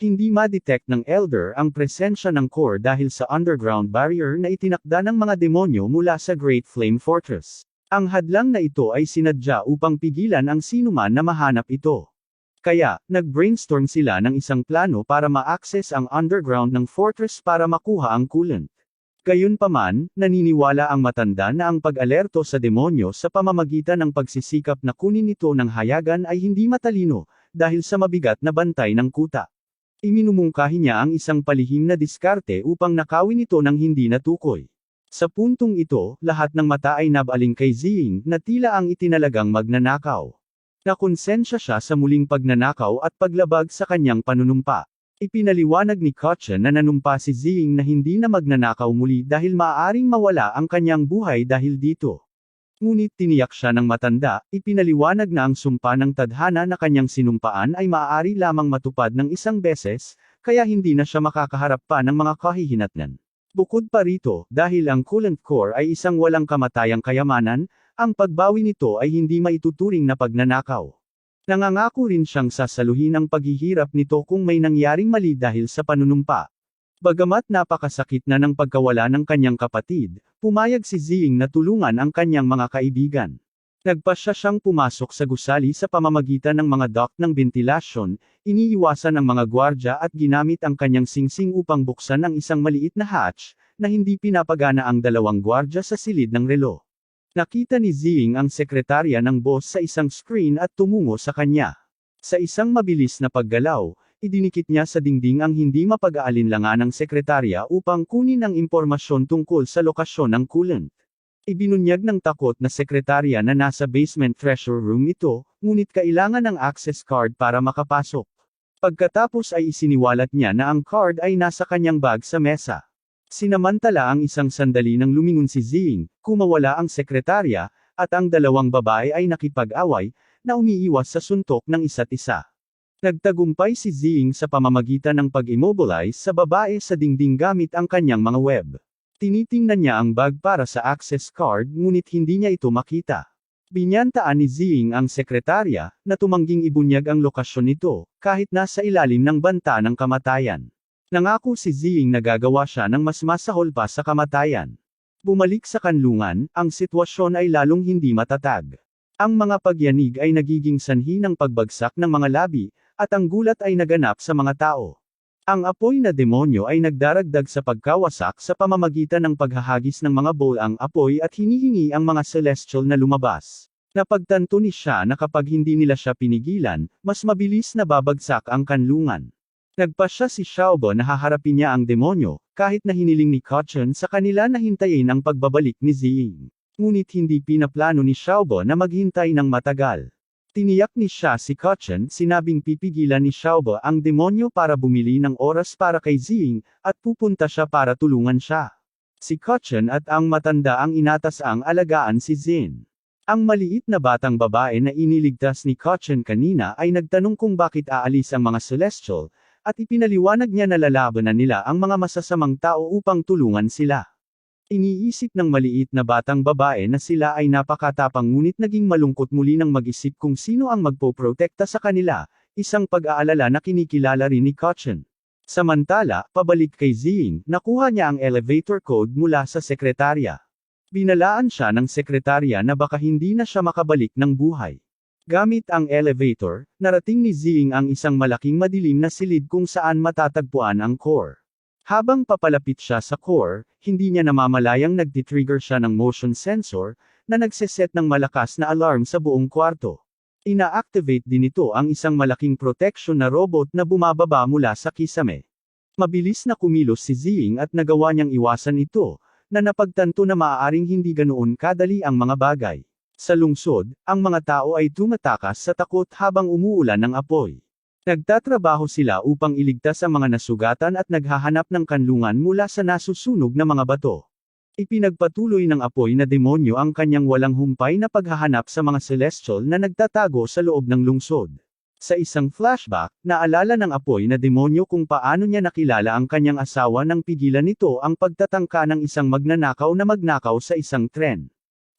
Hindi ma-detect ng Elder ang presensya ng core dahil sa underground barrier na itinakda ng mga demonyo mula sa Great Flame Fortress. Ang hadlang na ito ay sinadya upang pigilan ang sinuman na mahanap ito. Kaya, nag-brainstorm sila ng isang plano para ma-access ang underground ng fortress para makuha ang coolant. Gayunpaman, naniniwala ang matanda na ang pag-alerto sa demonyo sa pamamagitan ng pagsisikap na kunin ito ng hayagan ay hindi matalino, dahil sa mabigat na bantay ng kuta. Iminumungkahi niya ang isang palihim na diskarte upang nakawin ito ng hindi natukoy. Sa puntong ito, lahat ng mata ay nabaling kay Ziying, na tila ang itinalagang magnanakaw. Nakonsensya siya sa muling pagnanakaw at paglabag sa kanyang panunumpa. Ipinaliwanag ni Kotchen na nanumpa si Ziying na hindi na magnanakaw muli dahil maaaring mawala ang kanyang buhay dahil dito. Ngunit tiniyak siya ng matanda, ipinaliwanag na ang sumpa ng tadhana na kanyang sinumpaan ay maaari lamang matupad ng isang beses, kaya hindi na siya makakaharap pa ng mga kahihinatnan. Bukod pa rito, dahil ang coolant core ay isang walang kamatayang kayamanan, ang pagbawi nito ay hindi maituturing na pagnanakaw. Nangangako rin siyang sasaluhin ang paghihirap nito kung may nangyaring mali dahil sa panunumpa. Bagamat napakasakit na ng pagkawala ng kanyang kapatid, pumayag si Ziying na tulungan ang kanyang mga kaibigan. Nagpasya siyang pumasok sa gusali sa pamamagitan ng mga duct ng ventilasyon, iniiwasan ang mga gwardya at ginamit ang kanyang singsing upang buksan ang isang maliit na hatch, na hindi pinapagana ang dalawang gwardya sa silid ng relo. Nakita ni Ziying ang sekretarya ng boss sa isang screen at tumungo sa kanya. Sa isang mabilis na paggalaw, idinikit niya sa dingding ang hindi mapag-aalinlangan ng sekretarya upang kunin ang impormasyon tungkol sa lokasyon ng coolant. Ibinunyag ng takot na sekretarya na nasa basement treasure room ito, ngunit kailangan ng access card para makapasok. Pagkatapos ay isiniwalat niya na ang card ay nasa kanyang bag sa mesa. Sinamantala ang isang sandali nang lumingon si Ziying, kumawala ang sekretarya, at ang dalawang babae ay nakipag-away, na umiiwas sa suntok ng isa't isa. Nagtagumpay si Ziying sa pamamagitan ng pag-immobilize sa babae sa dingding gamit ang kanyang mga web. Tinitingnan niya ang bag para sa access card ngunit hindi niya ito makita. Binyantaan ni Ziying ang sekretarya, na tumangging ibunyag ang lokasyon nito, kahit nasa ilalim ng banta ng kamatayan. Nangako si Ziying na gagawa siya ng mas masahol pa sa kamatayan. Bumalik sa kanlungan, ang sitwasyon ay lalong hindi matatag. Ang mga pagyanig ay nagiging sanhi ng pagbagsak ng mga labi, at ang gulat ay naganap sa mga tao. Ang apoy na demonyo ay nagdaragdag sa pagkawasak sa pamamagitan ng paghahagis ng mga bolang apoy at hinihingi ang mga celestial na lumabas. Napagtanto ni siya na kapag hindi nila siya pinigilan, mas mabilis na babagsak ang kanlungan. Nagpasya si Xiaobo na haharapin niya ang demonyo, kahit na hiniling ni Kotchen sa kanila na hintayin ang pagbabalik ni Ziying. Ngunit hindi pinaplano ni Xiaobo na maghintay ng matagal. Tiniyak ni siya si Kotchen, sinabing pipigilan ni Xiaobo ang demonyo para bumili ng oras para kay Ziying, at pupunta siya para tulungan siya. Si Kotchen at ang matanda ang inatas ang alagaan si Zin. Ang maliit na batang babae na iniligtas ni Kotchen kanina ay nagtanong kung bakit aalis ang mga celestial, at ipinaliwanag niya na lalabanan nila ang mga masasamang tao upang tulungan sila. Iniisip ng maliit na batang babae na sila ay napakatapang ngunit naging malungkot muli nang mag-isip kung sino ang magpoprotekta sa kanila, isang pag-aalala na kinikilala rin ni Kotchen. Samantala, pabalik kay Ziying, nakuha niya ang elevator code mula sa sekretarya. Binalaan siya ng sekretarya na baka hindi na siya makabalik ng buhay. Gamit ang elevator, narating ni Ziying ang isang malaking madilim na silid kung saan matatagpuan ang core. Habang papalapit siya sa core, hindi niya namamalayang nagtitrigger siya ng motion sensor, na nagseset ng malakas na alarm sa buong kwarto. Ina-activate din ito ang isang malaking protection na robot na bumababa mula sa kisame. Mabilis na kumilos si Ziying at nagawa niyang iwasan ito, na napagtanto na maaaring hindi ganoon kadali ang mga bagay. Sa lungsod, ang mga tao ay tumatakas sa takot habang umuulan ng apoy. Nagtatrabaho sila upang iligtas ang mga nasugatan at naghahanap ng kanlungan mula sa nasusunog na mga bato. Ipinagpatuloy ng apoy na demonyo ang kanyang walang humpay na paghahanap sa mga celestial na nagtatago sa loob ng lungsod. Sa isang flashback, naalala ng apoy na demonyo kung paano niya nakilala ang kanyang asawa nang pigilan nito ang pagtatangka ng isang magnanakaw na magnakaw sa isang tren.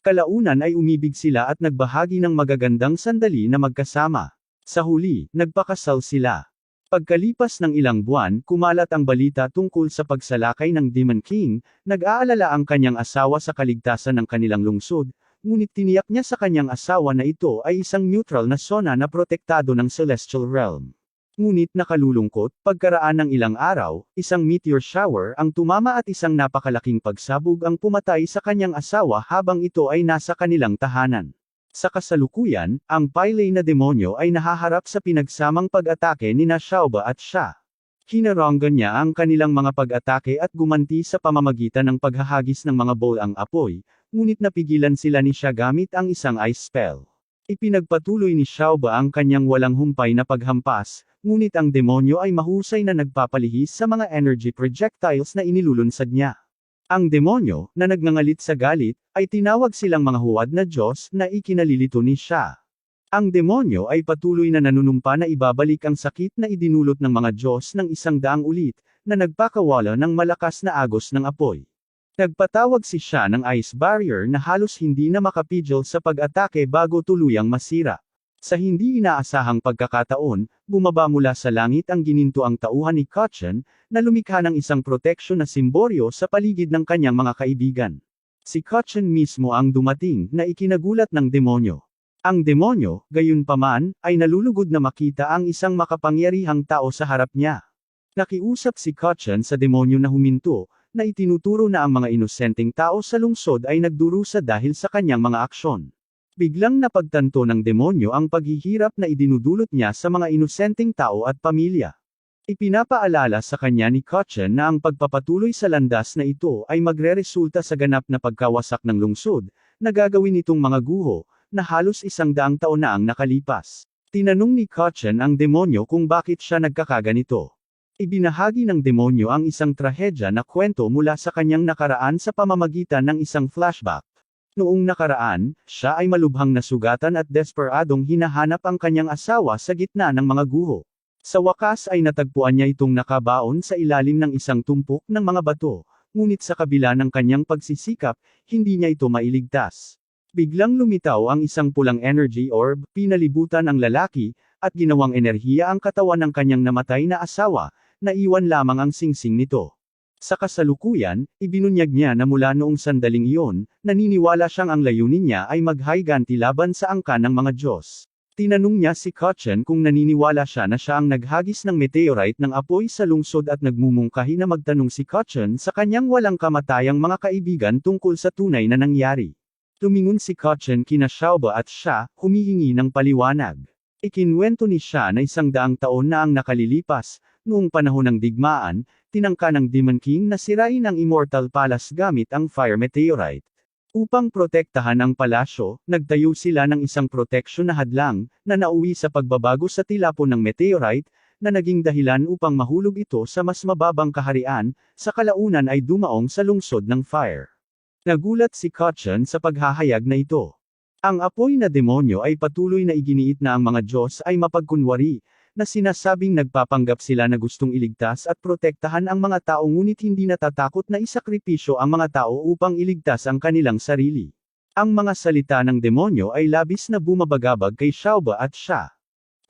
Kalaunan ay umibig sila at nagbahagi ng magagandang sandali na magkasama. Sa huli, nagpakasal sila. Pagkalipas ng ilang buwan, kumalat ang balita tungkol sa pagsalakay ng Demon King, nag-aalala ang kanyang asawa sa kaligtasan ng kanilang lungsod, ngunit tiniyak niya sa kanyang asawa na ito ay isang neutral na zona na protektado ng Celestial Realm. Ngunit nakalulungkot, pagkaraan ng ilang araw, isang meteor shower ang tumama at isang napakalaking pagsabog ang pumatay sa kanyang asawa habang ito ay nasa kanilang tahanan. Sa kasalukuyan, ang Pylay na demonyo ay nahaharap sa pinagsamang pag-atake ni Xiaobo at siya. Hinaranggan niya ang kanilang mga pag-atake at gumanti sa pamamagitan ng paghahagis ng mga bolang apoy, ngunit napigilan sila ni siya gamit ang isang ice spell. Ipinagpatuloy ni Xiaobo ang kanyang walang humpay na paghampas, ngunit ang demonyo ay mahusay na nagpapalihis sa mga energy projectiles na inilulunsad niya. Ang demonyo, na nagngangalit sa galit, ay tinawag silang mga huwad na Diyos na ikinalilito ni siya. Ang demonyo ay patuloy na nanunumpa na ibabalik ang sakit na idinulot ng mga Diyos ng 100 ulit, na nagpakawala ng malakas na agos ng apoy. Nagpatawag si siya ng ice barrier na halos hindi na makapigil sa pag-atake bago tuluyang masira. Sa hindi inaasahang pagkakataon, bumaba mula sa langit ang ginintuang tauhan ni Kotchen, na lumikha ng isang proteksyon na simboryo sa paligid ng kanyang mga kaibigan. Si Kotchen mismo ang dumating, na ikinagulat ng demonyo. Ang demonyo, gayunpaman, ay nalulugod na makita ang isang makapangyarihang tao sa harap niya. Nakiusap si Kotchen sa demonyo na huminto, na itinuturo na ang mga inosenteng tao sa lungsod ay nagdurusa dahil sa kanyang mga aksyon. Biglang napagtanto ng demonyo ang paghihirap na idinudulot niya sa mga inosenteng tao at pamilya. Ipinapaalala sa kanya ni Kotchen na ang pagpapatuloy sa landas na ito ay magreresulta sa ganap na pagkawasak ng lungsod, na gagawin nitong mga guho, na halos 100 taon na ang nakalipas. Tinanong ni Kotchen ang demonyo kung bakit siya nagkakaganito. Ibinahagi ng demonyo ang isang trahedya na kwento mula sa kanyang nakaraan sa pamamagitan ng isang flashback. Noong nakaraan, siya ay malubhang nasugatan at desperadong hinahanap ang kanyang asawa sa gitna ng mga guho. Sa wakas ay natagpuan niya itong nakabaon sa ilalim ng isang tumpok ng mga bato, ngunit sa kabila ng kanyang pagsisikap, hindi niya ito mailigtas. Biglang lumitaw ang isang pulang energy orb, pinalibutan ang lalaki, at ginawang enerhiya ang katawan ng kanyang namatay na asawa, naiwan lamang ang singsing nito. Sa kasalukuyan, ibinunyag niya na mula noong sandaling iyon, naniniwala siyang ang layunin niya ay maghiganti laban sa angkan ng mga Diyos. Tinanong niya si Kachan kung naniniwala siya na siya ang naghagis ng meteorite ng apoy sa lungsod at nagmumungkahi na magtanong si Kachan sa kanyang walang kamatayang mga kaibigan tungkol sa tunay na nangyari. Tumingon si Kachan kina Xiaoba at siya, humihingi ng paliwanag. Ikinwento ni siya na 100 taon na ang nakalilipas, noong panahon ng digmaan, tinangka ng Demon King na sirain ang Immortal Palace gamit ang Fire Meteorite. Upang protektahan ang palasyo, nagtayo sila ng isang proteksyon na hadlang, na nauwi sa pagbabago sa tilapon ng meteorite, na naging dahilan upang mahulog ito sa mas mababang kaharian, sa kalaunan ay dumaong sa lungsod ng fire. Nagulat si Kachan sa paghahayag na ito. Ang apoy na demonyo ay patuloy na iginiit na ang mga Diyos ay mapagkunwari, na sinasabing nagpapanggap sila na gustong iligtas at protektahan ang mga tao ngunit hindi natatakot na isakripisyo ang mga tao upang iligtas ang kanilang sarili. Ang mga salita ng demonyo ay labis na bumabagabag kay Xiaoba at siya.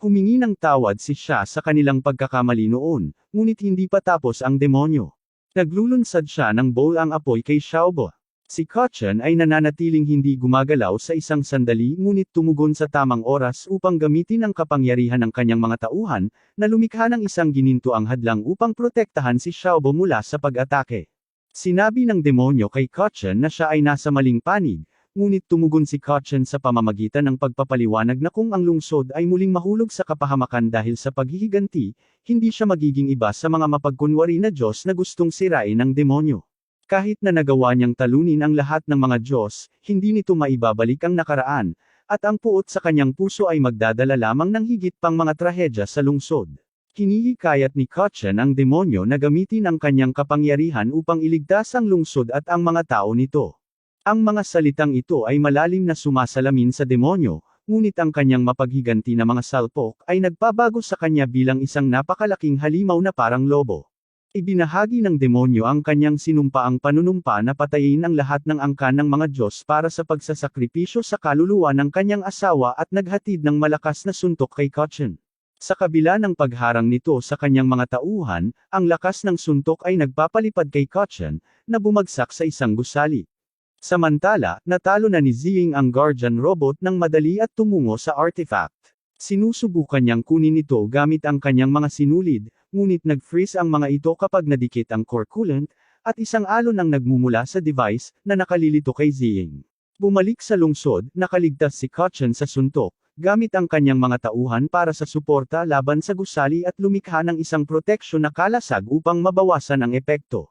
Humingi ng tawad si siya sa kanilang pagkakamali noon, ngunit hindi pa tapos ang demonyo. Naglulunsad siya ng bowl ang apoy kay Xiaoba. Si Kachan ay nananatiling hindi gumagalaw sa isang sandali ngunit tumugon sa tamang oras upang gamitin ang kapangyarihan ng kanyang mga tauhan, na lumikha ng isang ginintuang hadlang upang protektahan si Xiaoba mula sa pag-atake. Sinabi ng demonyo kay Kachan na siya ay nasa maling panig, ngunit tumugon si Kachan sa pamamagitan ng pagpapaliwanag na kung ang lungsod ay muling mahulog sa kapahamakan dahil sa paghihiganti, hindi siya magiging iba sa mga mapagkunwari na Diyos na gustong sirain ng demonyo. Kahit na nagawa niyang talunin ang lahat ng mga Diyos, hindi nito maibabalik ang nakaraan, at ang puot sa kanyang puso ay magdadala lamang ng higit pang mga trahedya sa lungsod. Hinihikayat ni Kachan ang demonyo na gamitin ang kanyang kapangyarihan upang iligtas ang lungsod at ang mga tao nito. Ang mga salitang ito ay malalim na sumasalamin sa demonyo, ngunit ang kanyang mapaghiganti na mga salpok ay nagpabago sa kanya bilang isang napakalaking halimaw na parang lobo. Ibinahagi ng demonyo ang kanyang sinumpaang panunumpa na patayin ang lahat ng angkan ng mga Diyos para sa pagsasakripisyo sa kaluluwa ng kanyang asawa at naghatid ng malakas na suntok kay Kachan. Sa kabila ng pagharang nito sa kanyang mga tauhan, ang lakas ng suntok ay nagpapalipad kay Kachan, na bumagsak sa isang gusali. Samantala, natalo na ni Ziying ang Guardian Robot ng madali at tumungo sa artifact. Sinusubukan niyang kunin ito gamit ang kanyang mga sinulid, ngunit nag-freeze ang mga ito kapag nadikit ang core coolant, at isang alon ang nagmumula sa device, na nakalilito kay Ziying. Bumalik sa lungsod, nakaligtas si Kachan sa suntok, gamit ang kanyang mga tauhan para sa suporta laban sa gusali at lumikha ng isang proteksyon na kalasag upang mabawasan ang epekto.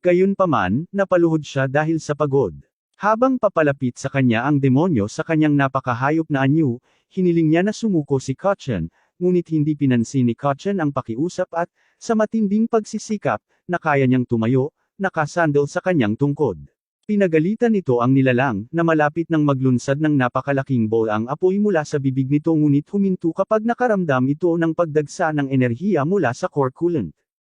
Gayunpaman, napaluhod siya dahil sa pagod. Habang papalapit sa kanya ang demonyo sa kanyang napakahayop na anyo, hiniling niya na sumuko si Kachan, ngunit hindi pinansin ni Kachan ang pakiusap at, sa matinding pagsisikap, na kaya niyang tumayo, nakasandal sa kanyang tungkod. Pinagalitan nito ang nilalang, na malapit nang maglunsad ng napakalaking bowl ang apoy mula sa bibig nito ngunit huminto kapag nakaramdam ito ng pagdagsa ng enerhiya mula sa core coolant.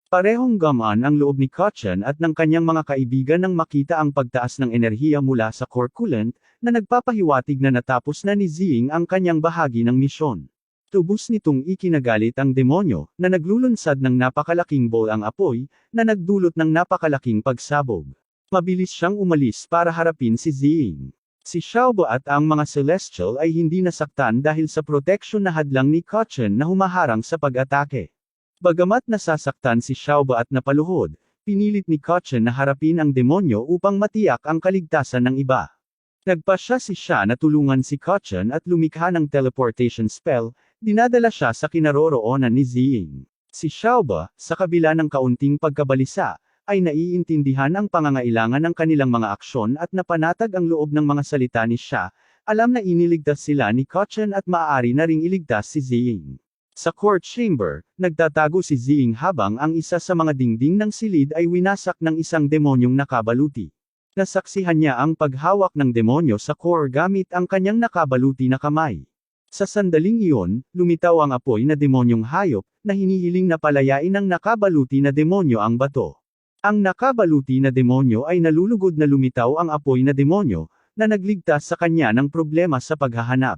Parehong gamaan ang loob ni Kachan at ng kanyang mga kaibigan nang makita ang pagtaas ng enerhiya mula sa core coolant, na nagpapahiwatig na natapos na ni Ziying ang kanyang bahagi ng misyon. Tubos nitong ikinagalit ang demonyo, na naglulunsad ng napakalaking bowl ang apoy, na nagdulot ng napakalaking pagsabog. Mabilis siyang umalis para harapin si Ziying. Si Xiaoba at ang mga Celestial ay hindi nasaktan dahil sa proteksyon na hadlang ni Kachan na humaharang sa pag-atake. Bagamat nasasaktan si Xiaoba at napaluhod, pinilit ni Kachan na harapin ang demonyo upang matiyak ang kaligtasan ng iba. Nagpasya si siya na tulungan si Kachan at lumikha ng teleportation spell, dinadala siya sa kinaroroonan ni Ziying. Si Xiaoba, sa kabila ng kaunting pagkabalisa, ay naiintindihan ang pangangailangan ng kanilang mga aksyon at napanatag ang loob ng mga salita ni siya, alam na iniligtas sila ni Kachan at maaari na ring iligtas si Ziying. Sa court chamber, nagtatago si Ziying habang ang isa sa mga dingding ng silid ay winasak ng isang demonyong nakabaluti. Nasaksihan niya ang paghawak ng demonyo sa core gamit ang kanyang nakabaluti na kamay. Sa sandaling iyon, lumitaw ang apoy na demonyong hayop, na hinihiling na palayain ng nakabaluti na demonyo ang bato. Ang nakabaluti na demonyo ay nalulugod na lumitaw ang apoy na demonyo, na nagligtas sa kanya ng problema sa paghahanap.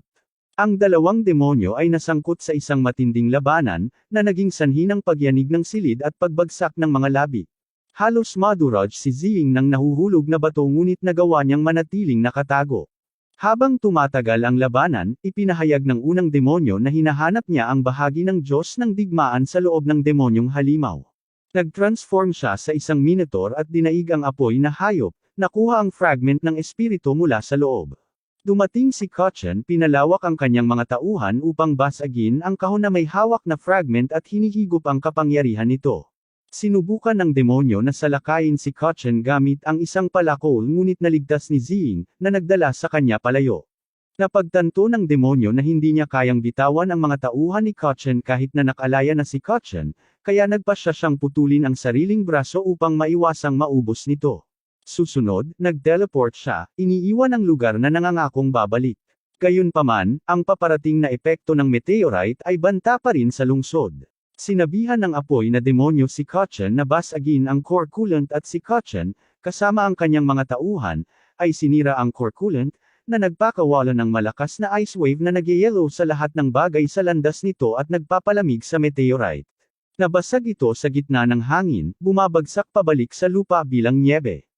Ang dalawang demonyo ay nasangkot sa isang matinding labanan, na naging sanhi ng pagyanig ng silid at pagbagsak ng mga labi. Halos maduraj si Ziying ng nahuhulog na bato ngunit nagawa niyang manatiling nakatago. Habang tumatagal ang labanan, ipinahayag ng unang demonyo na hinahanap niya ang bahagi ng Diyos ng digmaan sa loob ng demonyong halimaw. Nag-transform siya sa isang minotaur at dinaig ang apoy na hayop, nakuha ang fragment ng espiritu mula sa loob. Dumating si Kachan, pinalawak ang kanyang mga tauhan upang basagin ang kahon na may hawak na fragment at hinihigop ang kapangyarihan nito. Sinubukan ng demonyo na salakayin si Kachan gamit ang isang palakol ngunit naligtas ni Ziying, na nagdala sa kanya palayo. Napagtanto ng demonyo na hindi niya kayang bitawan ang mga tauhan ni Kachan kahit na nakalaya na si Kachan, kaya nagpasya siyang putulin ang sariling braso upang maiwasang maubos nito. Susunod, nag-teleport siya, iniiwan ang lugar na nangangakong babalik. Gayunpaman, ang paparating na epekto ng meteorite ay banta pa rin sa lungsod. Sinabihan ng apoy na demonyo si Kachan na basagin ang core coolant at si Kachan, kasama ang kanyang mga tauhan, ay sinira ang core coolant, na nagpakawala ng malakas na ice wave na nagyayelo sa lahat ng bagay sa landas nito at nagpapalamig sa meteorite. Nabasag ito sa gitna ng hangin, bumabagsak pabalik sa lupa bilang nyebe.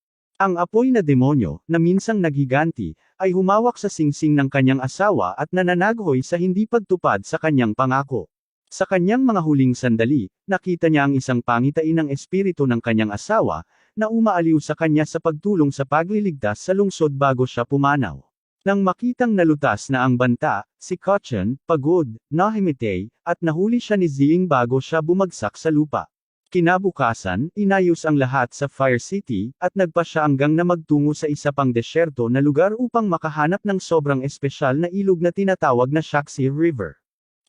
Ang apoy na demonyo, na minsang naghiganti, ay humawak sa singsing ng kanyang asawa at nananaghoy sa hindi pagtupad sa kanyang pangako. Sa kanyang mga huling sandali, nakita niya ang isang pangitain ng espiritu ng kanyang asawa, na umaaliw sa kanya sa pagtulong sa pagliligtas sa lungsod bago siya pumanaw. Nang makitang nalutas na ang banta, si Kachan, pagod, nahimitay, at nahuli siya ni Ziying bago siya bumagsak sa lupa. Kinabukasan, inayos ang lahat sa Fire City, at nagpa siya hanggang na magtungo sa isa pang desyerto na lugar upang makahanap ng sobrang espesyal na ilog na tinatawag na Shaxi River.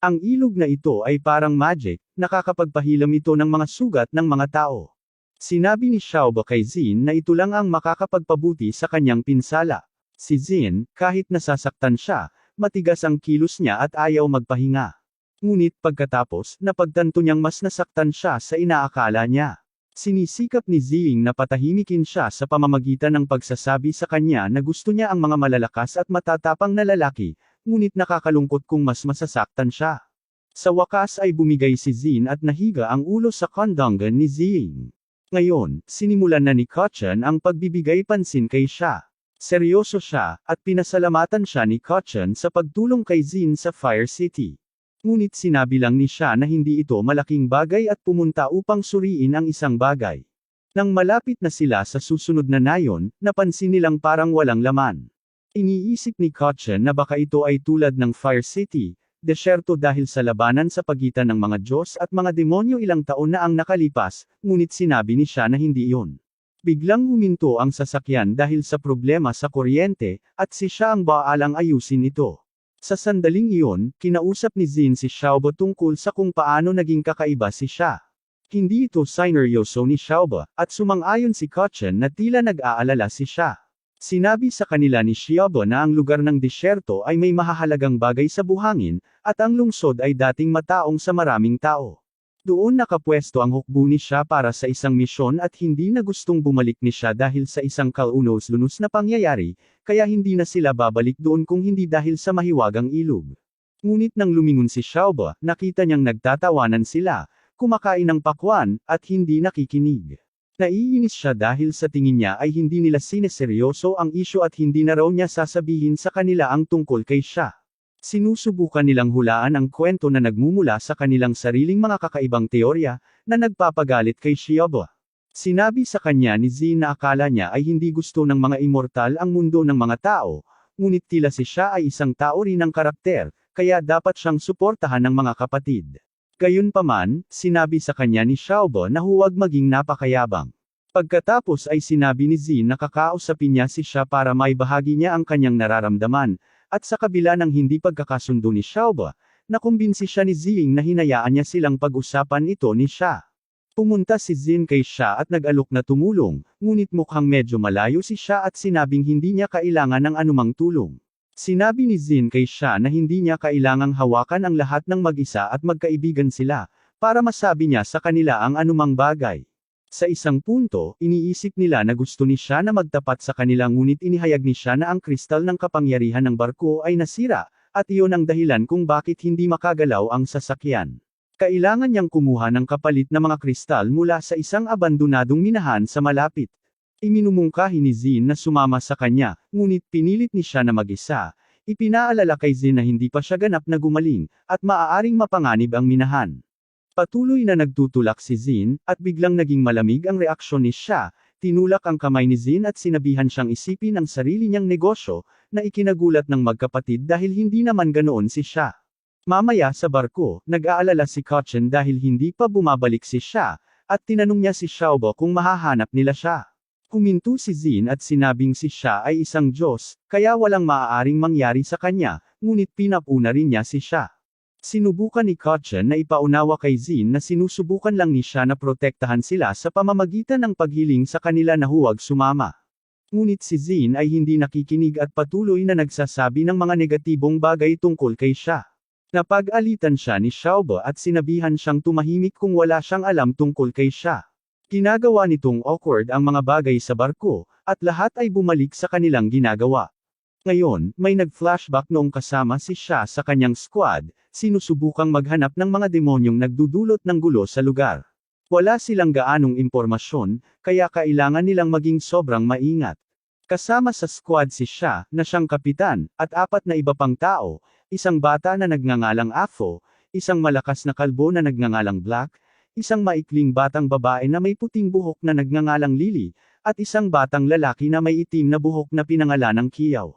Ang ilog na ito ay parang magic, nakakapagpahilam ito ng mga sugat ng mga tao. Sinabi ni Xiaobo kay Xin na ito lang ang makakapagpabuti sa kanyang pinsala. Si Xin, kahit nasasaktan siya, matigas ang kilos niya at ayaw magpahinga. Ngunit pagkatapos, napagtanto niyang mas nasaktan siya sa inaakala niya. Sinisikap ni Ziying na patahimikin siya sa pamamagitan ng pagsasabi sa kanya na gusto niya ang mga malalakas at matatapang na lalaki, ngunit nakakalungkot kung mas masasaktan siya. Sa wakas ay bumigay si Xin at nahiga ang ulo sa kondongan ni Ziying. Ngayon, sinimulan na ni Kachan ang pagbibigay pansin kay siya. Seryoso siya, at pinasalamatan siya ni Kachan sa pagtulong kay Xin sa Fire City. Ngunit sinabi lang ni siya na hindi ito malaking bagay at pumunta upang suriin ang isang bagay. Nang malapit na sila sa susunod na nayon, napansin nilang parang walang laman. Iniisip ni Kachan na baka ito ay tulad ng Fire City, desyerto dahil sa labanan sa pagitan ng mga Diyos at mga demonyo ilang taon na ang nakalipas, ngunit sinabi ni siya na hindi iyon. Biglang huminto ang sasakyan dahil sa problema sa kuryente, at si siya ang baalang ayusin ito. Sa sandaling iyon, kinausap ni Xin si Xiaobo tungkol sa kung paano naging kakaiba si siya. Hindi ito sineryoso ni Xiaobo, at sumang-ayon si Kachan na tila nag-aalala si siya. Sinabi sa kanila ni Xiaobo na ang lugar ng disyerto ay may mahahalagang bagay sa buhangin, at ang lungsod ay dating mataong sa maraming tao. Doon nakapwesto ang hukbo ni siya para sa isang misyon at hindi na gustong bumalik ni siya dahil sa isang kaunos-lunos na pangyayari, kaya hindi na sila babalik doon kung hindi dahil sa mahiwagang ilog. Ngunit nang lumingon si Xiaobo, nakita niyang nagtatawanan sila, kumakain ng pakwan, at hindi nakikinig. Naiinis siya dahil sa tingin niya ay hindi nila sineseryoso ang isyu at hindi na raw niya sasabihin sa kanila ang tungkol kay siya. Sinusubukan nilang hulaan ang kwento na nagmumula sa kanilang sariling mga kakaibang teorya, na nagpapagalit kay Xiaobo. Sinabi sa kanya ni Xin na akala niya ay hindi gusto ng mga immortal ang mundo ng mga tao, ngunit tila si siya ay isang tao rin ng karakter, kaya dapat siyang suportahan ng mga kapatid. Gayunpaman, sinabi sa kanya ni Xiaobo na huwag maging napakayabang. Pagkatapos ay sinabi ni Xin na kakausapin niya si siya para maibahagi niya ang kanyang nararamdaman. At sa kabila ng hindi pagkakasundo ni Xiaobo, nakumbinsi siya ni Ziying na hinayaan niya silang pag-usapan ito ni siya. Pumunta si Xin kay siya at nag-alok na tumulong, ngunit mukhang medyo malayo si siya at sinabing hindi niya kailangan ng anumang tulong. Sinabi ni Xin kay siya na hindi niya kailangang hawakan ang lahat ng mag-isa at magkaibigan sila, para masabi niya sa kanila ang anumang bagay. Sa isang punto, iniisip nila na gusto ni siya na magtapat sa kanila ngunit inihayag ni siya na ang kristal ng kapangyarihan ng barko ay nasira, at iyon ang dahilan kung bakit hindi makagalaw ang sasakyan. Kailangan niyang kumuha ng kapalit na mga kristal mula sa isang abandonadong minahan sa malapit. Iminumungkahi ni Zin na sumama sa kanya, ngunit pinilit ni siya na mag-isa. Ipinaalala kay Zin na hindi pa siya ganap na gumaling, at maaaring mapanganib ang minahan. Patuloy na nagtutulak si Zin, at biglang naging malamig ang reaksyon ni siya. Tinulak ang kamay ni Zin at sinabihan siyang isipin ang sarili niyang negosyo, na ikinagulat ng magkapatid dahil hindi naman ganoon si siya. Mamaya sa barko, nag-aalala si Kotchen dahil hindi pa bumabalik si siya, at tinanong niya si Xiaobo kung mahahanap nila siya. Huminto si Zin at sinabing si siya ay isang Diyos, kaya walang maaaring mangyari sa kanya, ngunit pinapuna rin niya si siya. Sinubukan ni Kotchen na ipaunawa kay Zin na sinusubukan lang ni siya na protektahan sila sa pamamagitan ng paghiling sa kanila na huwag sumama. Ngunit si Zin ay hindi nakikinig at patuloy na nagsasabi ng mga negatibong bagay tungkol kay siya. Napag-alitan siya ni Xiaobo at sinabihan siyang tumahimik kung wala siyang alam tungkol kay siya. Ginagawa nitong awkward ang mga bagay sa barko, at lahat ay bumalik sa kanilang ginagawa. Ngayon, may nag-flashback noong kasama si siya sa kanyang squad, sinusubukang maghanap ng mga demonyong nagdudulot ng gulo sa lugar. Wala silang gaanong impormasyon, kaya kailangan nilang maging sobrang maingat. Kasama sa squad si siya, na siyang kapitan, at 4 na iba pang tao, isang bata na nagngangalang Afo, isang malakas na kalbo na nagngangalang Black, isang maikling batang babae na may puting buhok na nagngangalang Lily, at isang batang lalaki na may itim na buhok na pinangalanang Kiyaw.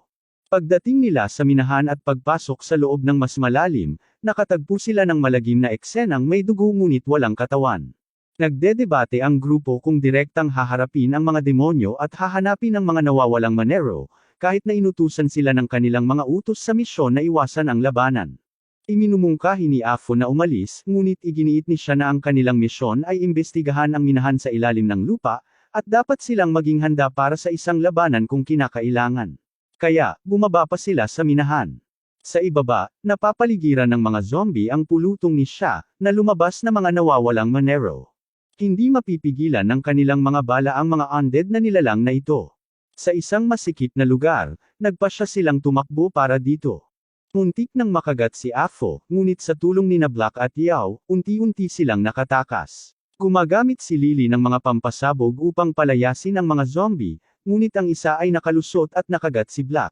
Pagdating nila sa minahan at pagpasok sa loob ng mas malalim, nakatagpo sila ng malagim na eksenang may dugo ngunit walang katawan. Nagdedebate ang grupo kung direktang haharapin ang mga demonyo at hahanapin ang mga nawawalang manero, kahit na inutusan sila ng kanilang mga utos sa misyon na iwasan ang labanan. Iminumungkahi ni Afo na umalis, ngunit iginiit ni siya na ang kanilang misyon ay imbestigahan ang minahan sa ilalim ng lupa, at dapat silang maging handa para sa isang labanan kung kinakailangan. Kaya, bumaba pa sila sa minahan. Sa ibaba, napapaligiran ng mga zombie ang pulutong ni siya, na lumabas na mga nawawalang manero. Hindi mapipigilan ng kanilang mga bala ang mga undead na nilalang na ito. Sa isang masikip na lugar, nagpasya silang tumakbo para dito. Muntik nang makagat si Afo, ngunit sa tulong ni na Black at Yao, unti-unti silang nakatakas. Gumagamit si Lily ng mga pampasabog upang palayasin ang mga zombie, ngunit ang isa ay nakalusot at nakagat si Black.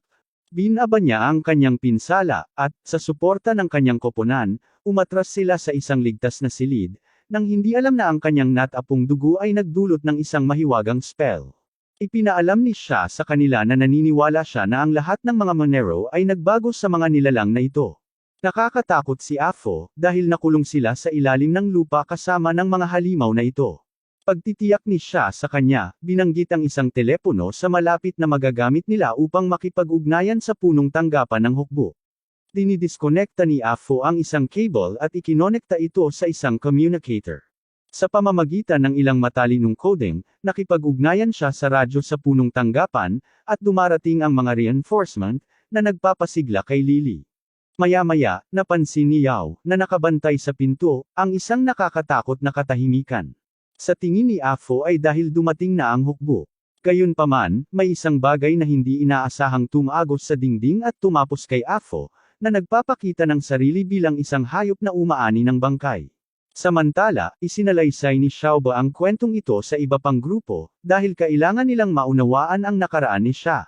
Binaba niya ang kanyang pinsala, at, sa suporta ng kanyang koponan, umatras sila sa isang ligtas na silid, nang hindi alam na ang kanyang natapong dugo ay nagdulot ng isang mahiwagang spell. Ipinaalam ni siya sa kanila na naniniwala siya na ang lahat ng mga Monero ay nagbago sa mga nilalang na ito. Nakakatakot si Afo, dahil nakulong sila sa ilalim ng lupa kasama ng mga halimaw na ito. Pagtitiyak ni siya sa kanya, binanggit ang isang telepono sa malapit na magagamit nila upang makipag-ugnayan sa punong tanggapan ng hukbo. Dinidiskonekta ni Afo ang isang cable at ikinonekta ito sa isang communicator. Sa pamamagitan ng ilang matalinong coding, nakipag-ugnayan siya sa radyo sa punong tanggapan, at dumarating ang mga reinforcement, na nagpapasigla kay Lily. Maya-maya, napansin ni Yao, na nakabantay sa pinto, ang isang nakakatakot na katahimikan. Sa tingin ni Afo ay dahil dumating na ang hukbo. Gayunpaman, may isang bagay na hindi inaasahang tumagos sa dingding at tumapos kay Afo, na nagpapakita ng sarili bilang isang hayop na umaani ng bangkay. Samantala, isinalaysay ni Xiaobo ang kwentong ito sa iba pang grupo, dahil kailangan nilang maunawaan ang nakaraan ni Xia.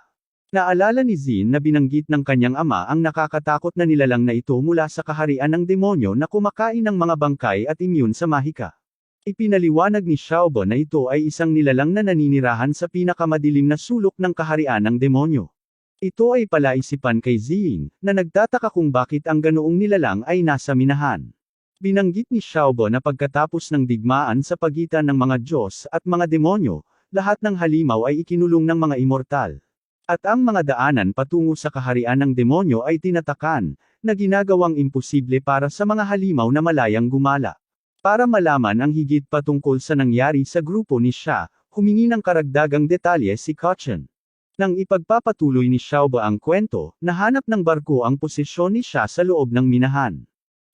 Naalala ni Zin na binanggit ng kanyang ama ang nakakatakot na nilalang na ito mula sa kaharian ng demonyo na kumakain ng mga bangkay at immune sa mahika. Ipinaliwanag ni Xiaobo na ito ay isang nilalang na naninirahan sa pinakamadilim na sulok ng kaharian ng demonyo. Ito ay palaisipan kay Ziying, na nagtataka kung bakit ang ganoong nilalang ay nasa minahan. Binanggit ni Xiaobo na pagkatapos ng digmaan sa pagitan ng mga Diyos at mga demonyo, lahat ng halimaw ay ikinulong ng mga immortal. At ang mga daanan patungo sa kaharian ng demonyo ay tinatakan, na ginagawang imposible para sa mga halimaw na malayang gumala. Para malaman ang higit patungkol sa nangyari sa grupo ni Xia, humingi ng karagdagang detalye si Kotchen. Nang ipagpapatuloy ni Xiaobo ang kwento, nahanap ng barko ang posisyon ni Xia sa loob ng minahan.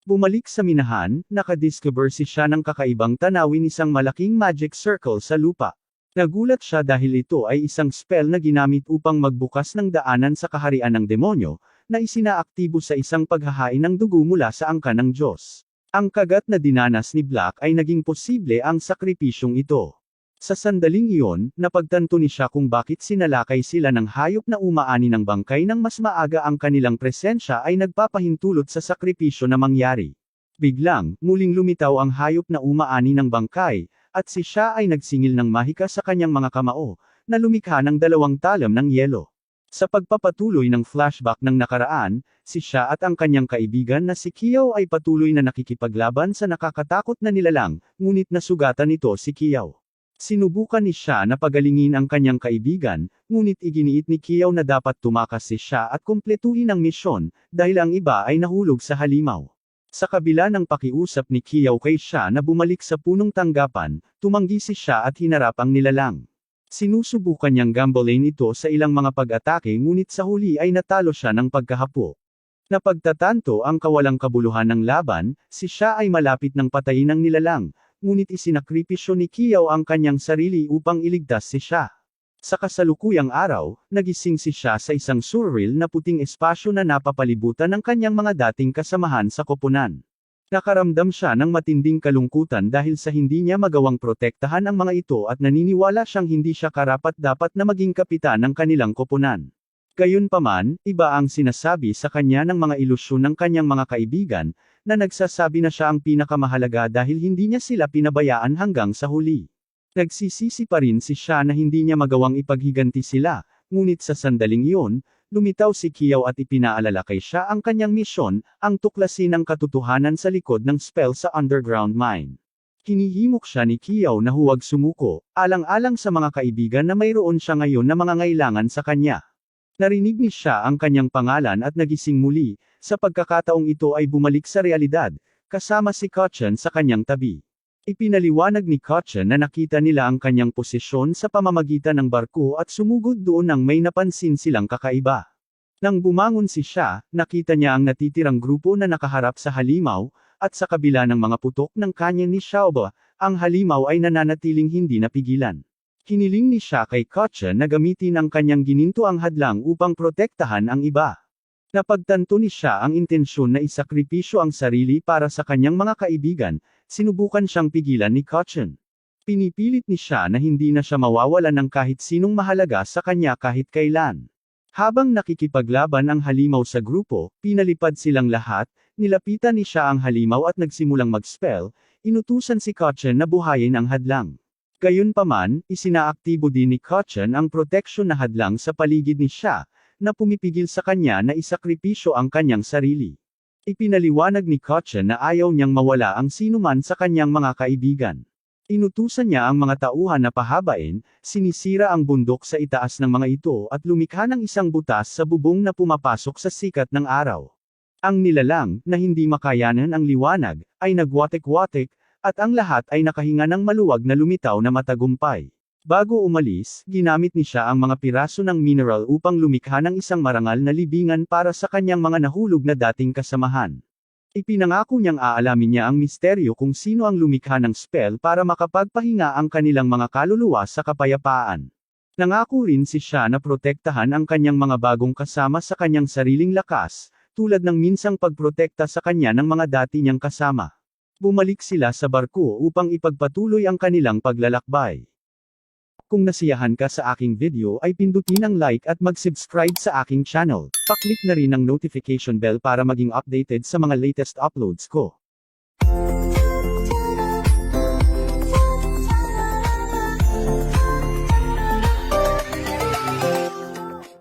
Bumalik sa minahan, nakadiscover si siya ng kakaibang tanawin isang malaking magic circle sa lupa. Nagulat siya dahil ito ay isang spell na ginamit upang magbukas ng daanan sa kaharian ng demonyo, na isinaaktibo sa isang paghahain ng dugo mula sa angkan ng Diyos. Ang kagat na dinanas ni Black ay naging posible ang sakripisyong ito. Sa sandaling iyon, napagtanto ni siya kung bakit sinalakay sila ng hayop na umaani ng bangkay nang mas maaga ang kanilang presensya ay nagpapahintulot sa sakripisyo na mangyari. Biglang, muling lumitaw ang hayop na umaani ng bangkay, at si siya ay nagsingil ng mahika sa kanyang mga kamao, na lumikha ng 2 talam ng yelo. Sa pagpapatuloy ng flashback ng nakaraan, si siya at ang kanyang kaibigan na si Kiyaw ay patuloy na nakikipaglaban sa nakakatakot na nilalang, ngunit nasugatan nito si Kiyaw. Sinubukan ni siya na pagalingin ang kanyang kaibigan, ngunit iginiit ni Kiyaw na dapat tumakas si siya at kumpletuhin ang misyon, dahil ang iba ay nahulog sa halimaw. Sa kabila ng pakiusap ni Kiyaw kay siya na bumalik sa punong tanggapan, tumanggi si siya at hinarap ang nilalang. Sinusubukan niyang gambolain ito sa ilang mga pag-atake ngunit sa huli ay natalo siya ng pagkahapo. Napagtatanto ang kawalang kabuluhan ng laban, si siya ay malapit ng patayin ng nilalang, ngunit isinakripisyo ni Kiyaw ang kanyang sarili upang iligtas si siya. Sa kasalukuyang araw, nagising si siya sa isang surreal na puting espasyo na napapalibutan ng kanyang mga dating kasamahan sa koponan. Nakaramdam siya ng matinding kalungkutan dahil sa hindi niya magawang protektahan ang mga ito at naniniwala siyang hindi siya karapat-dapat na maging kapitan ng kanilang koponan. Gayunpaman, iba ang sinasabi sa kanya ng mga ilusyon ng kanyang mga kaibigan, na nagsasabi na siya ang pinakamahalaga dahil hindi niya sila pinabayaan hanggang sa huli. Nagsisisi pa rin si siya na hindi niya magawang ipaghiganti sila, ngunit sa sandaling iyon, lumitaw si Kiyaw at ipinaalala kay siya ang kanyang misyon, ang tuklasin ang katotohanan sa likod ng spell sa underground mine. Hinihimok siya ni Kiyaw na huwag sumuko, alang-alang sa mga kaibigan na mayroon siya ngayon na mga ngailangan sa kanya. Narinig ni siya ang kanyang pangalan at nagising muli, sa pagkakataong ito ay bumalik sa realidad, kasama si Kachan sa kanyang tabi. Ipinaliwanag ni Kachan na nakita nila ang kanyang posisyon sa pamamagitan ng barko at sumugod doon nang may napansin silang kakaiba. Nang bumangon si siya, nakita niya ang natitirang grupo na nakaharap sa halimaw, at sa kabila ng mga putok ng kanya ni Xiaoba, ang halimaw ay nananatiling hindi napigilan. Hiniling ni siya kay Kachan na gamitin ang kanyang ginintuang hadlang upang protektahan ang iba. Napagtanto ni siya ang intensyon na isakripisyo ang sarili para sa kanyang mga kaibigan, sinubukan siyang pigilan ni Kachan. Pinipilit ni siya na hindi na siya mawawalan ng kahit sinong mahalaga sa kanya kahit kailan. Habang nakikipaglaban ang halimaw sa grupo, pinalipad silang lahat, nilapitan ni siya ang halimaw at nagsimulang mag-spell, inutusan si Kachan na buhayin ang hadlang. Gayunpaman, isinaaktibo din ni Kachan ang proteksyon na hadlang sa paligid ni siya, na pumipigil sa kanya na isakripisyo ang kanyang sarili. Ipinaliwanag ni Kachan na ayaw niyang mawala ang sinuman sa kanyang mga kaibigan. Inutusan niya ang mga tauhan na pahabain, sinisira ang bundok sa itaas ng mga ito at lumikha ng isang butas sa bubong na pumapasok sa sikat ng araw. Ang nilalang, na hindi makayanan ang liwanag, ay nagwatek-watek, at ang lahat ay nakahinga ng maluwag na lumitaw na matagumpay. Bago umalis, ginamit ni siya ang mga piraso ng mineral upang lumikha ng isang marangal na libingan para sa kanyang mga nahulog na dating kasamahan. Ipinangako niyang aalamin niya ang misteryo kung sino ang lumikha ng spell para makapagpahinga ang kanilang mga kaluluwa sa kapayapaan. Nangako rin si siya na protektahan ang kanyang mga bagong kasama sa kanyang sariling lakas, tulad ng minsang pagprotekta sa kanya ng mga dati niyang kasama. Bumalik sila sa barko upang ipagpatuloy ang kanilang paglalakbay. Kung nasiyahan ka sa aking video ay pindutin ang like at mag-subscribe sa aking channel. Pa-click na rin ang notification bell para maging updated sa mga latest uploads ko.